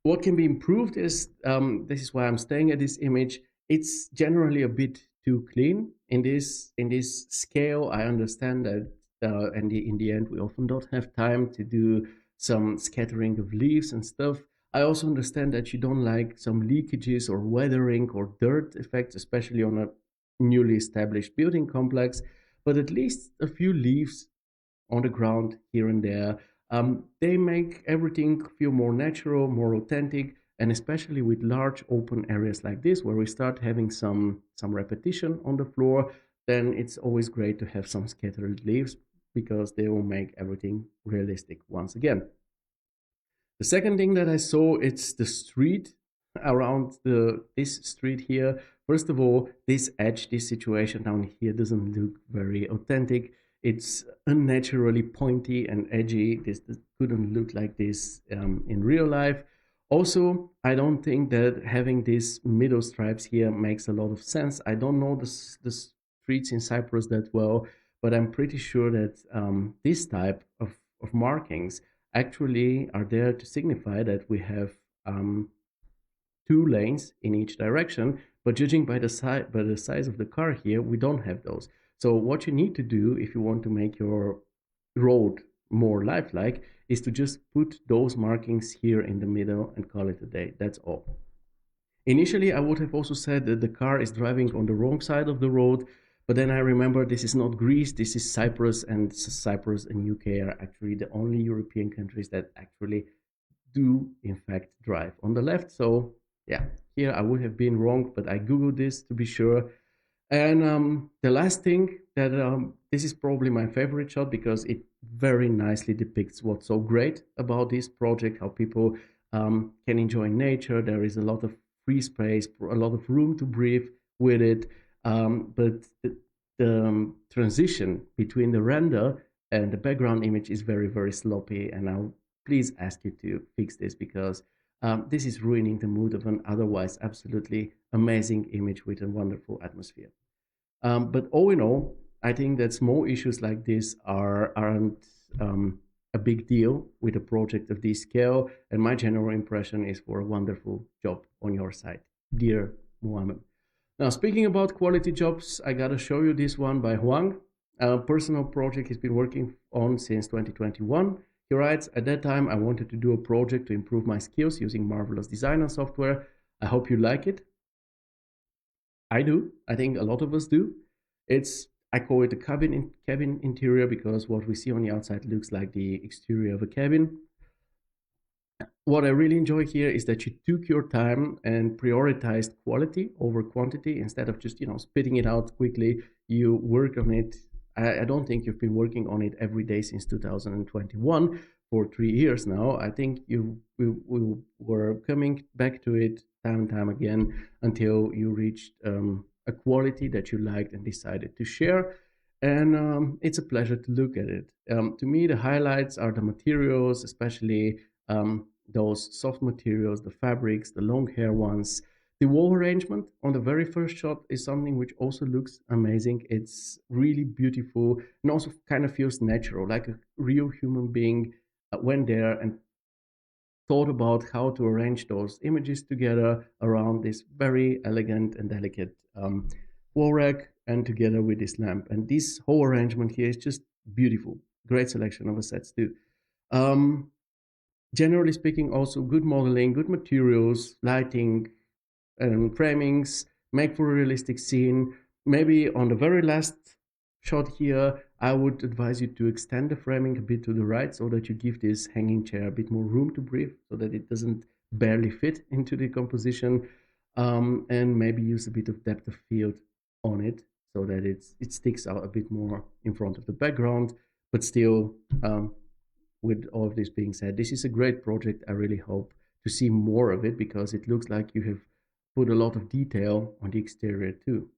Speaker 1: What can be improved is this is why I'm staying at this image. It's generally a bit too clean in this scale. I understand that, and in the end, we often don't have time to do some scattering of leaves and stuff. I also understand that you don't like some leakages or weathering or dirt effects, especially on a newly established building complex. But at least a few leaves on the ground here and there. They make everything feel more natural, more authentic, and especially with large open areas like this, where we start having some repetition on the floor, then it's always great to have some scattered leaves because they will make everything realistic once again. The second thing that I saw, it's the street around this street here. First of all, this edge, this situation down here doesn't look very authentic. It's unnaturally pointy and edgy. This couldn't look like this in real life. Also, I don't think that having these middle stripes here makes a lot of sense. I don't know the streets in Cyprus that well, but I'm pretty sure that this type of markings actually are there to signify that we have two lanes in each direction. But judging by the size of the car here, we don't have those. So what you need to do if you want to make your road more lifelike is to just put those markings here in the middle and call it a day. That's all. Initially, I would have also said that the car is driving on the wrong side of the road, but then I remember this is not Greece, this is Cyprus, and Cyprus and UK are actually the only European countries that actually do, in fact, drive on the left. So, yeah, here I would have been wrong, but I Googled this to be sure. And the last thing that this is probably my favorite shot because it very nicely depicts what's so great about this project, how people can enjoy nature. There is a lot of free space, a lot of room to breathe with it. But the transition between the render and the background image is very, very sloppy. And I'll please ask you to fix this because this is ruining the mood of an otherwise absolutely amazing image with a wonderful atmosphere. But all in all, I think that small issues like this aren't a big deal with a project of this scale. And my general impression is for a wonderful job on your side, dear Muhammad. Now, speaking about quality jobs, I gotta show you this one by Huang. A personal project he's been working on since 2021. He writes, at that time, I wanted to do a project to improve my skills using marvelous designer software. I hope you like it. I do. I think a lot of us do. I call it a cabin interior because what we see on the outside looks like the exterior of a cabin. What I really enjoy here is that you took your time and prioritized quality over quantity instead of just spitting it out quickly. You work on it. I don't think you've been working on it every day since 2021 for 3 years now. I think we were coming back to it time and time again until you reached a quality that you liked and decided to share. And it's a pleasure to look at it. To me, the highlights are the materials, especially those soft materials, the fabrics, the long hair ones. The wall arrangement on the very first shot is something which also looks amazing. It's really beautiful and also kind of feels natural, like a real human being went there and thought about how to arrange those images together around this very elegant and delicate wall rack and together with this lamp. And this whole arrangement here is just beautiful. Great selection of assets too. Um, Generally speaking, also good modeling, good materials, lighting, framings, make for a realistic scene. Maybe on the very last shot here, I would advise you to extend the framing a bit to the right so that you give this hanging chair a bit more room to breathe so that it doesn't barely fit into the composition. And maybe use a bit of depth of field on it so that it sticks out a bit more in front of the background, but still with all of this being said, this is a great project. I really hope to see more of it because it looks like you have put a lot of detail on the exterior too.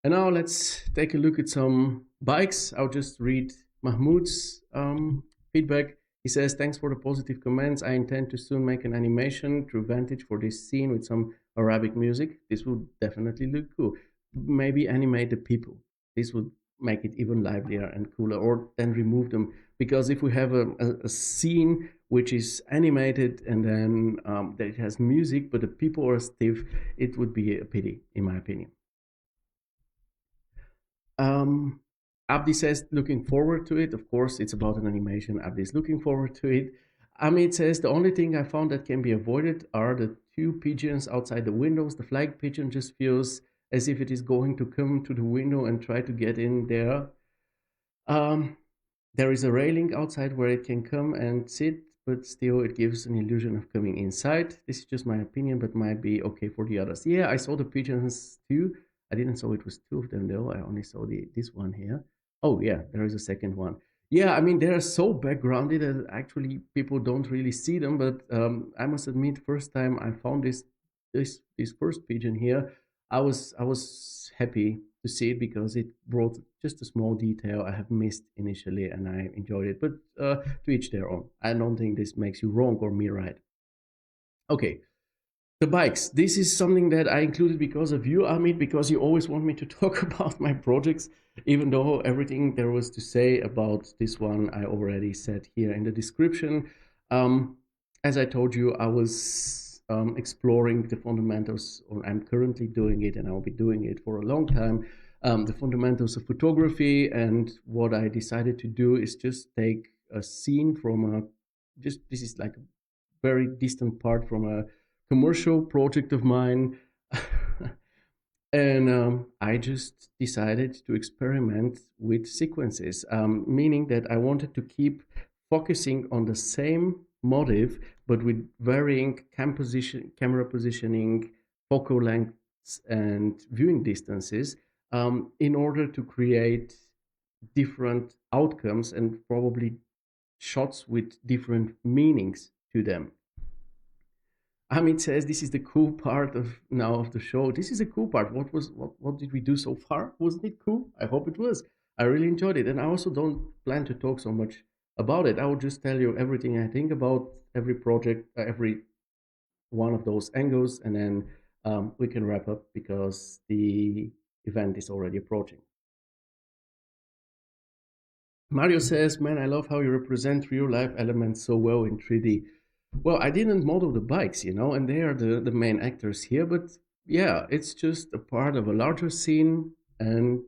Speaker 1: And now let's take a look at some bikes. I'll just read Mahmoud's feedback. He says, thanks for the positive comments. I intend to soon make an animation through Vantage for this scene with some Arabic music. This would definitely look cool. Maybe animate the people. This would make it even livelier and cooler, or then remove them. Because if we have a scene which is animated and then that it has music, but the people are stiff, it would be a pity, in my opinion. Um, Abdi says looking forward to it. Of course, it's about an animation. Abdi is looking forward to it. Amit says the only thing I found that can be avoided are the two pigeons outside the windows. The flag pigeon just feels as if it is going to come to the window and try to get in there. Um, there is a railing outside where it can come and sit, but still it gives an illusion of coming inside. This is just my opinion, but might be okay for the others. Yeah, I saw the pigeons too. I didn't saw it was two of them though. I only saw this one here. Oh yeah, there is a second one. Yeah, I mean they are so backgrounded that actually people don't really see them. But I must admit, first time I found this first pigeon here, I was happy to see it because it brought just a small detail I have missed initially, and I enjoyed it. But to each their own. I don't think this makes you wrong or me right. Okay, the bikes. This is something that I included because of you, Amit, because you always want me to talk about my projects, even though everything there was to say about this one I already said here in the description. Um, as I told you, I was exploring the fundamentals, or I'm currently doing it, and I'll be doing it for a long time. The fundamentals of photography, and what I decided to do is just take a scene from a just this is like a very distant part from a commercial project of mine. And I just decided to experiment with sequences, meaning that I wanted to keep focusing on the same motive, but with varying camera positioning, focal lengths, and viewing distances, in order to create different outcomes and probably shots with different meanings to them. Amit says this is the cool part of now of the show. This is a cool part. What did we do so far? Wasn't it cool? I hope it was. I really enjoyed it, and I also don't plan to talk so much about it. I will just tell you everything I think about every project, every one of those angles, and then we can wrap up because the event is already approaching. Mario says, "Man, I love how you represent real life elements so well in 3D." Well, I didn't model the bikes, and they are the main actors here, but yeah, it's just a part of a larger scene. And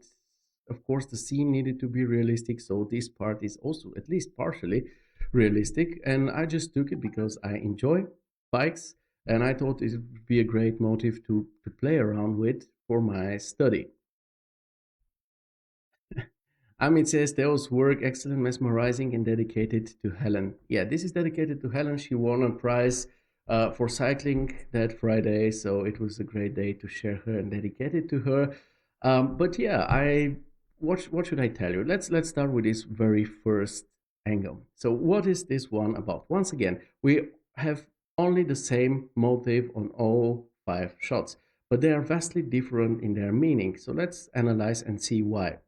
Speaker 1: of course, the scene needed to be realistic, so this part is also at least partially realistic. And I just took it because I enjoy bikes, and I thought it would be a great motive to play around with for my study. Amit says Theo's work excellent, mesmerizing, and dedicated to Helen. Yeah, this is dedicated to Helen. She won a prize for cycling that Friday, so it was a great day to share her and dedicate it to her. But yeah, I what should I tell you? Let's start with this very first angle. So what is this one about? Once again, we have only the same motive on all five shots, but they are vastly different in their meaning. So let's analyze and see why.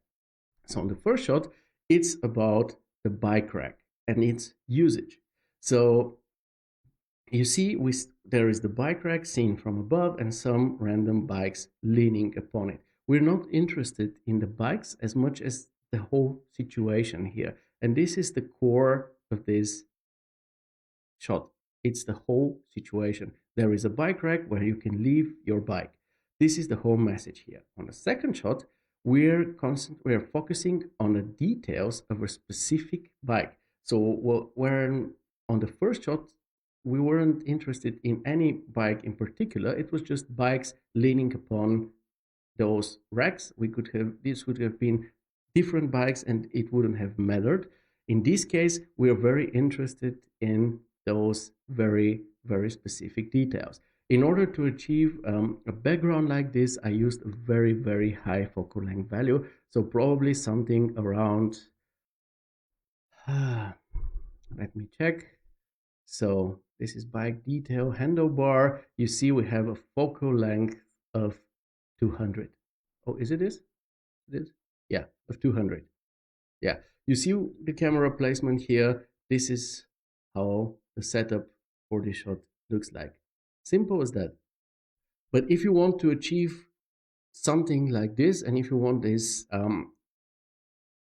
Speaker 1: So on the first shot, it's about the bike rack and its usage. So you see, there is the bike rack seen from above and some random bikes leaning upon it. We're not interested in the bikes as much as the whole situation here. And this is the core of this shot. It's the whole situation. There is a bike rack where you can leave your bike. This is the whole message here. On the second shot, we're focusing on the details of a specific bike. So where on the first shot, we weren't interested in any bike in particular. It was just bikes leaning upon those racks. This would have been different bikes and it wouldn't have mattered. In this case, we are very interested in those very, very specific details. In order to achieve a background like this, I used a very, very high focal length value. So probably something around, let me check. So this is bike detail handlebar. You see we have a focal length of 200. Oh, is it this? This? Yeah, of 200. Yeah, you see the camera placement here. This is how the setup for this shot looks like. Simple as that. But if you want to achieve something like this, and if you want this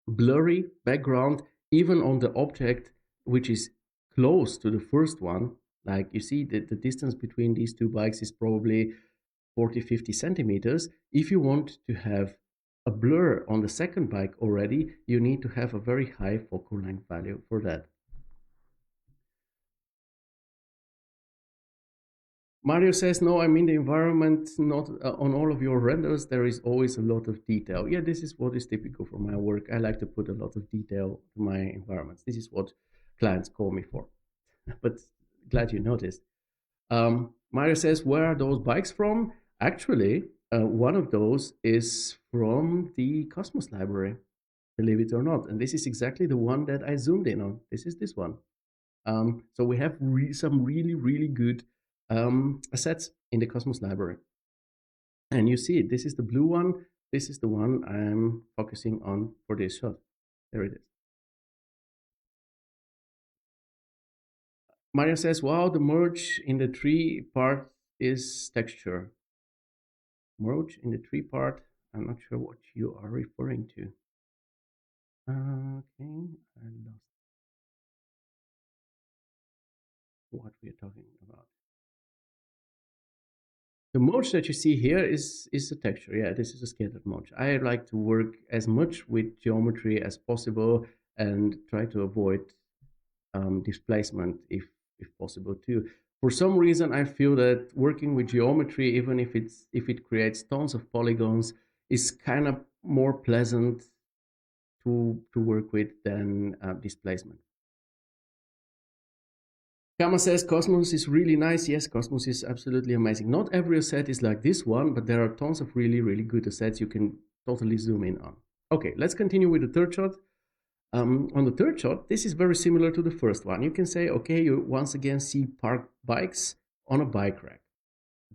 Speaker 1: blurry background, even on the object which is close to the first one, like you see the distance between these two bikes is probably 40, 50 centimeters. If you want to have a blur on the second bike already, you need to have a very high focal length value for that. Mario says, no, I mean the environment, not on all of your renders, there is always a lot of detail. Yeah, this is what is typical for my work. I like to put a lot of detail to my environments. This is what clients call me for. But glad you noticed. Mario says, where are those bikes from? Actually, one of those is from the Cosmos library, believe it or not. And this is exactly the one that I zoomed in on. This is this one. So we have some really, really good assets in the Cosmos library. And you see it. This is the blue one. This is the one I'm focusing on for this shot. There it is. Mario says, wow, the merge in the tree part is texture. Merge in the tree part. I'm not sure what you are referring to. Okay, I lost what we are talking about. The merge that you see here is a texture. Yeah, this is a scattered merge. I like to work as much with geometry as possible and try to avoid displacement if possible too. For some reason, I feel that working with geometry, even if it creates tons of polygons, is kind of more pleasant to work with than displacement. Kama says Cosmos is really nice. Yes, Cosmos is absolutely amazing. Not every asset is like this one, but there are tons of really, really good assets you can totally zoom in on. Okay, let's continue with the third shot. On the third shot, this is very similar to the first one. You can say, okay, you once again see parked bikes on a bike rack.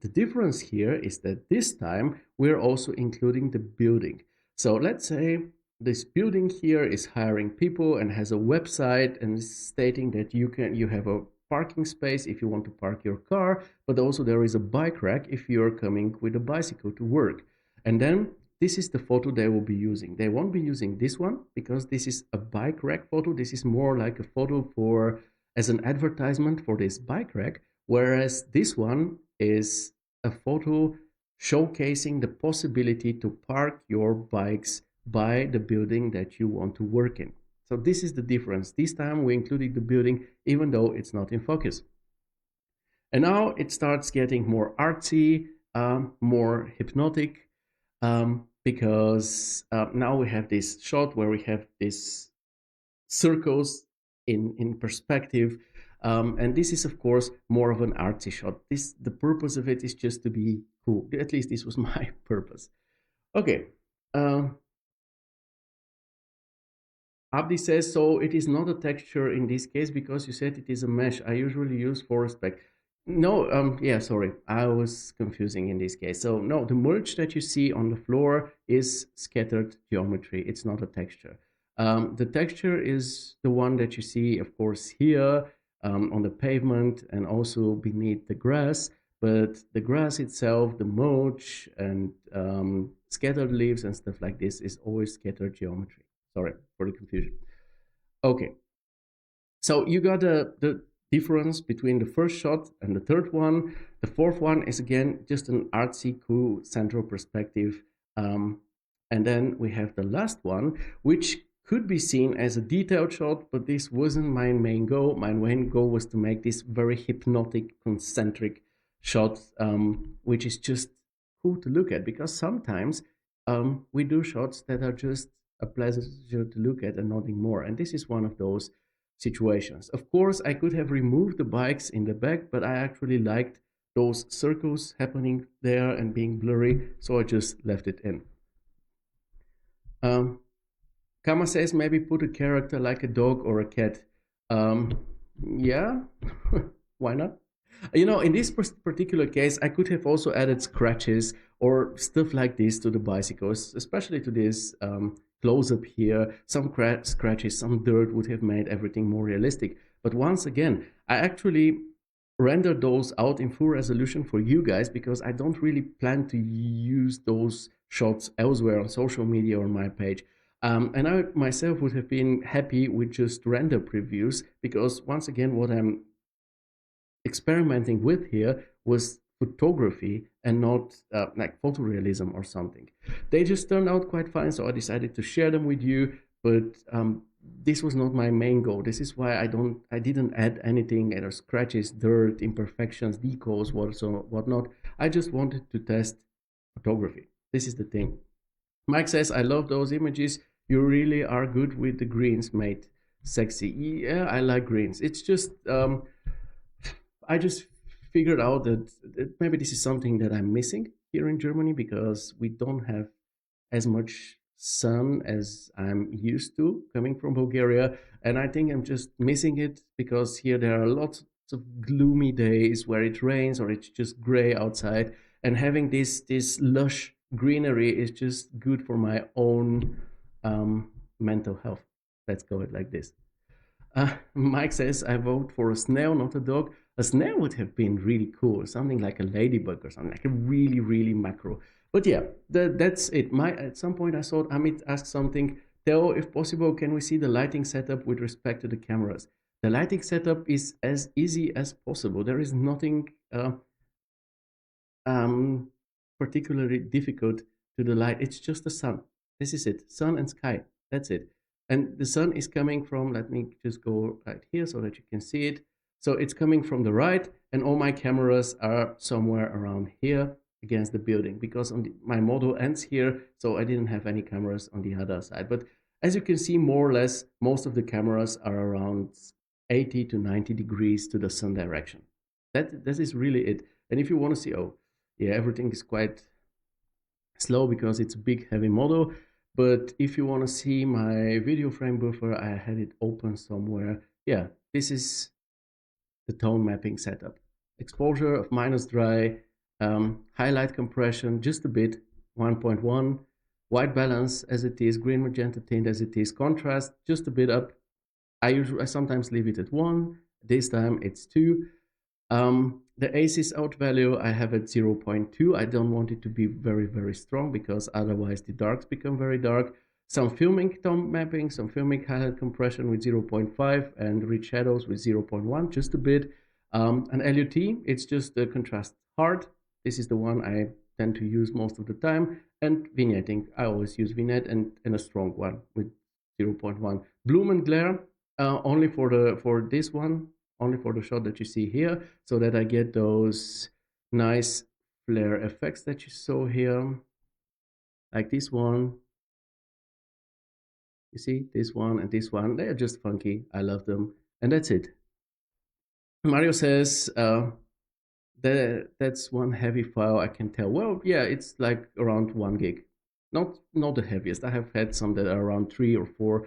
Speaker 1: The difference here is that this time we're also including the building. So let's say this building here is hiring people and has a website and is stating that you have a parking space if you want to park your car, but also there is a bike rack if you're coming with a bicycle to work. And then this is the photo they will be using. They won't be using this one because this is a bike rack photo. This is more like a photo for as an advertisement for this bike rack, whereas this one is a photo showcasing the possibility to park your bikes by the building that you want to work in. So this is the difference. This time we included the building even though it's not in focus. And now it starts getting more artsy, more hypnotic, because now we have this shot where we have these circles in perspective. And this is, of course, more of an artsy shot. The purpose of it is just to be cool. At least this was my purpose. Okay. Abdi says, so it is not a texture in this case because you said it is a mesh. I usually use forest spec. No, yeah, sorry, I was confusing in this case. So no, the merge that you see on the floor is scattered geometry. It's not a texture. The texture is the one that you see, of course, here on the pavement and also beneath the grass. But the grass itself, the mulch and scattered leaves and stuff like this is always scattered geometry. Sorry for the confusion. Okay. So you got the difference between the first shot and the third one. The fourth one is again just an artsy, cool central perspective. And then we have the last one, which could be seen as a detailed shot, but this wasn't my main goal. My main goal was to make this very hypnotic, concentric shot, which is just cool to look at because sometimes we do shots that are just a pleasure to look at and nothing more. And this is one of those situations. Of course, I could have removed the bikes in the back, but I actually liked those circles happening there and being blurry, so I just left it in. Kama says maybe put a character like a dog or a cat. Yeah, why not? You know, in this particular case, I could have also added scratches or stuff like this to the bicycles, especially to this close-up here. Some scratches, some dirt would have made everything more realistic. But once again, I actually rendered those out in full resolution for you guys because I don't really plan to use those shots elsewhere on social media or on my page. And I myself would have been happy with just render previews because, once again, what I'm experimenting with here was photography and not like photorealism or something. They just turned out quite fine, so I decided to share them with you. But this was not my main goal. This is why I didn't add anything, either scratches, dirt, imperfections, decals, whatnot. I just wanted to test photography. This is the thing. Mike says, I love those images. You really are good with the greens, mate. Sexy. Yeah, I like greens. It's just I just figured out that maybe this is something that I'm missing here in Germany because we don't have as much sun as I'm used to coming from Bulgaria. And I think I'm just missing it because here there are lots of gloomy days where it rains or it's just gray outside. And having this lush greenery is just good for my own mental health. Let's go it like this. Mike says, I vote for a snail, not a dog. A snail would have been really cool, something like a ladybug or something, like a really, really macro. But yeah, that's it. At some point, I thought I might ask something. Theo, if possible, can we see the lighting setup with respect to the cameras? The lighting setup is as easy as possible. There is nothing um, particularly difficult to the light. It's just the sun. This is it. Sun and sky. That's it. And the sun is coming from, let me just go right here so that you can see it. So it's coming from the right, and all my cameras are somewhere around here against the building because my model ends here, so I didn't have any cameras on the other side. But as you can see, more or less, most of the cameras are around 80 to 90 degrees to the sun direction. That is really it. And if you want to see, oh, yeah, everything is quite slow because it's a big heavy model. But if you want to see my video frame buffer, I had it open somewhere. Yeah, this is the tone mapping setup. Exposure of minus dry, highlight compression just a bit, 1.1, white balance as it is, green magenta tint as it is, contrast just a bit up. I sometimes leave it at 1, this time it's 2. The ACES out value, I have at 0.2. I don't want it to be very, very strong because otherwise the darks become very dark. Some filmic tone mapping, some filmic highlight compression with 0.5 and rich shadows with 0.1, just a bit. An LUT, it's just the contrast hard. This is the one I tend to use most of the time. And vignetting, I always use vignette and a strong one with 0.1. Bloom and glare, only for this one, only for the shot that you see here, so that I get those nice flare effects that you saw here, like this one. You see, this one and this one, they are just funky. I love them, and that's it. Mario says, that's one heavy file, I can tell. Well, yeah, it's like around 1 gig. Not the heaviest. I have had some that are around 3 or 4.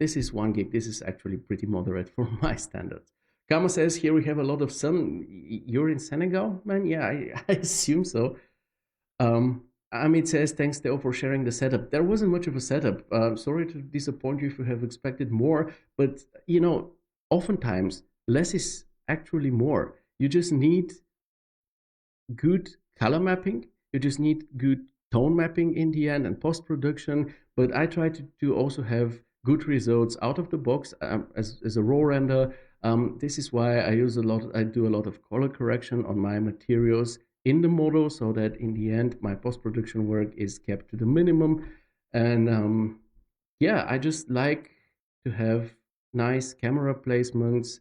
Speaker 1: This is 1 gig. This is actually pretty moderate for my standards. Kama says, here we have a lot of sun. You're in Senegal, man? Yeah, I assume so. Amit says, thanks, Theo, for sharing the setup. There wasn't much of a setup. Sorry to disappoint you if you have expected more, but, oftentimes less is actually more. You just need good color mapping. You just need good tone mapping in the end and post production. But I try to also have good results out of the box as a raw render. This is why I do a lot of color correction on my materials in the model so that in the end my post production work is kept to the minimum. And yeah, I just like to have nice camera placements,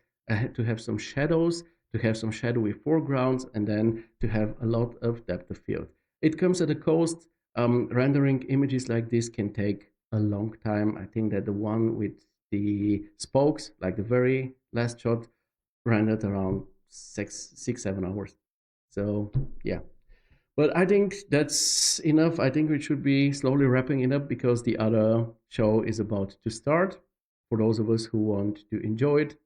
Speaker 1: to have some shadows, to have some shadowy foregrounds, and then to have a lot of depth of field. It comes at a cost. Rendering images like this can take a long time. I think that the one with the spokes, like the very last shot, rendered around 7 hours. So yeah. But I think that's enough. I think we should be slowly wrapping it up because the other show is about to start for those of us who want to enjoy it.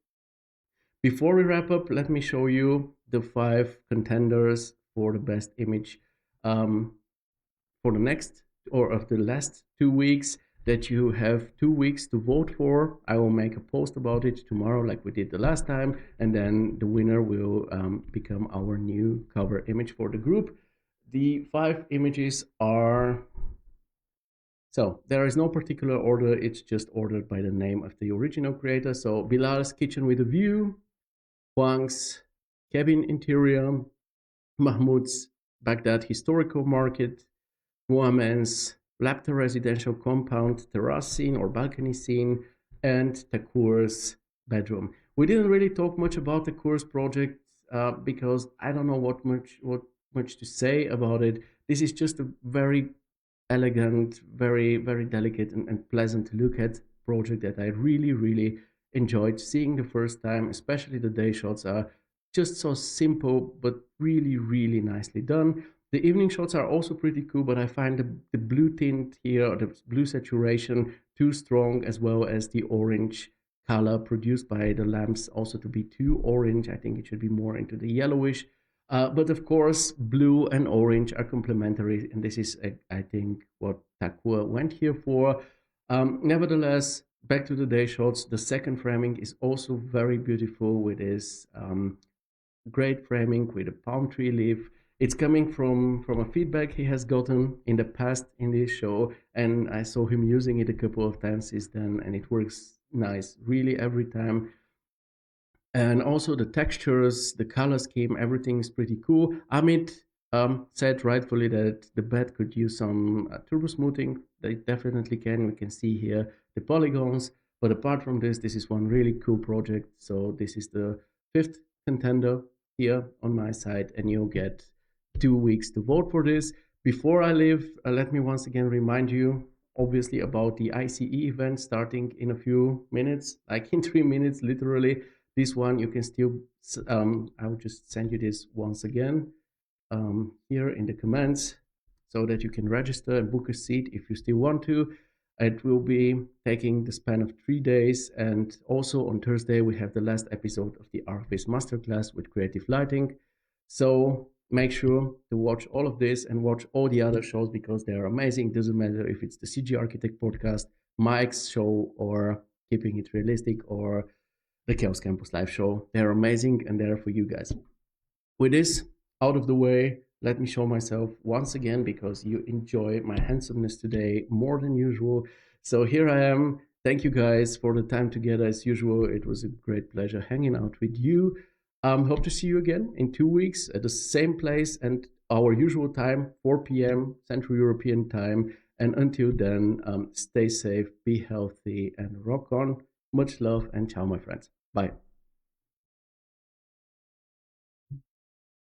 Speaker 1: Before we wrap up, let me show you the 5 contenders for the best image for the next or of the last 2 weeks that you have 2 weeks to vote for. I will make a post about it tomorrow like we did the last time, and then the winner will become our new cover image for the group. The 5 images are So there is no particular order, it's just ordered by the name of the original creator. So Bilal's Kitchen with a View, Huang's Cabin Interior, Mahmoud's Baghdad Historical Market, Muamman's Lapta Residential Compound Terrace Scene or Balcony Scene, and Thakur's Bedroom. We didn't really talk much about Thakur's project because I don't know what much to say about it. This is just a very elegant, very delicate and pleasant to look at project that I really enjoyed seeing the first time. Especially the day shots are just so simple but really nicely done. The evening shots are also pretty cool, but I find the blue tint here, or the blue saturation, too strong, as well as the orange color produced by the lamps also to be too orange. I think it should be more into the yellowish. But of course, blue and orange are complementary, and this is, I think, what Thakur went here for. Nevertheless, back to the day shots. The second framing is also very beautiful with this great framing with a palm tree leaf. It's coming from a feedback he has gotten in the past in this show, and I saw him using it a couple of times since then, and it works nice really every time. And also the textures, the color scheme, everything is pretty cool. Amit said rightfully that the bed could use some turbo smoothing. They definitely can. We can see here the polygons. But apart from this, this is one really cool project. So this is the fifth contender here on my side, and you'll get 2 weeks to vote for this. Before I leave, let me once again remind you, obviously, about the ICE event starting in a few minutes, like in 3 minutes, literally. This one you can still, I will just send you this once again here in the comments so that you can register and book a seat if you still want to. It will be taking the span of 3 days, and also on Thursday we have the last episode of the Archviz Masterclass with creative lighting. So make sure to watch all of this and watch all the other shows because they are amazing. Doesn't matter if it's the CG Architect podcast, Mike's show, or Keeping It Realistic, or the Chaos Campus live show. They're amazing and they're for you guys. With this out of the way, let me show myself once again because you enjoy my handsomeness today more than usual. So here I am. Thank you guys for the time together as usual. It was a great pleasure hanging out with you. Hope to see you again in 2 weeks at the same place and our usual time, 4 p.m. Central European time. And until then, stay safe, be healthy, and rock on. Much love and ciao, my friends. Bye.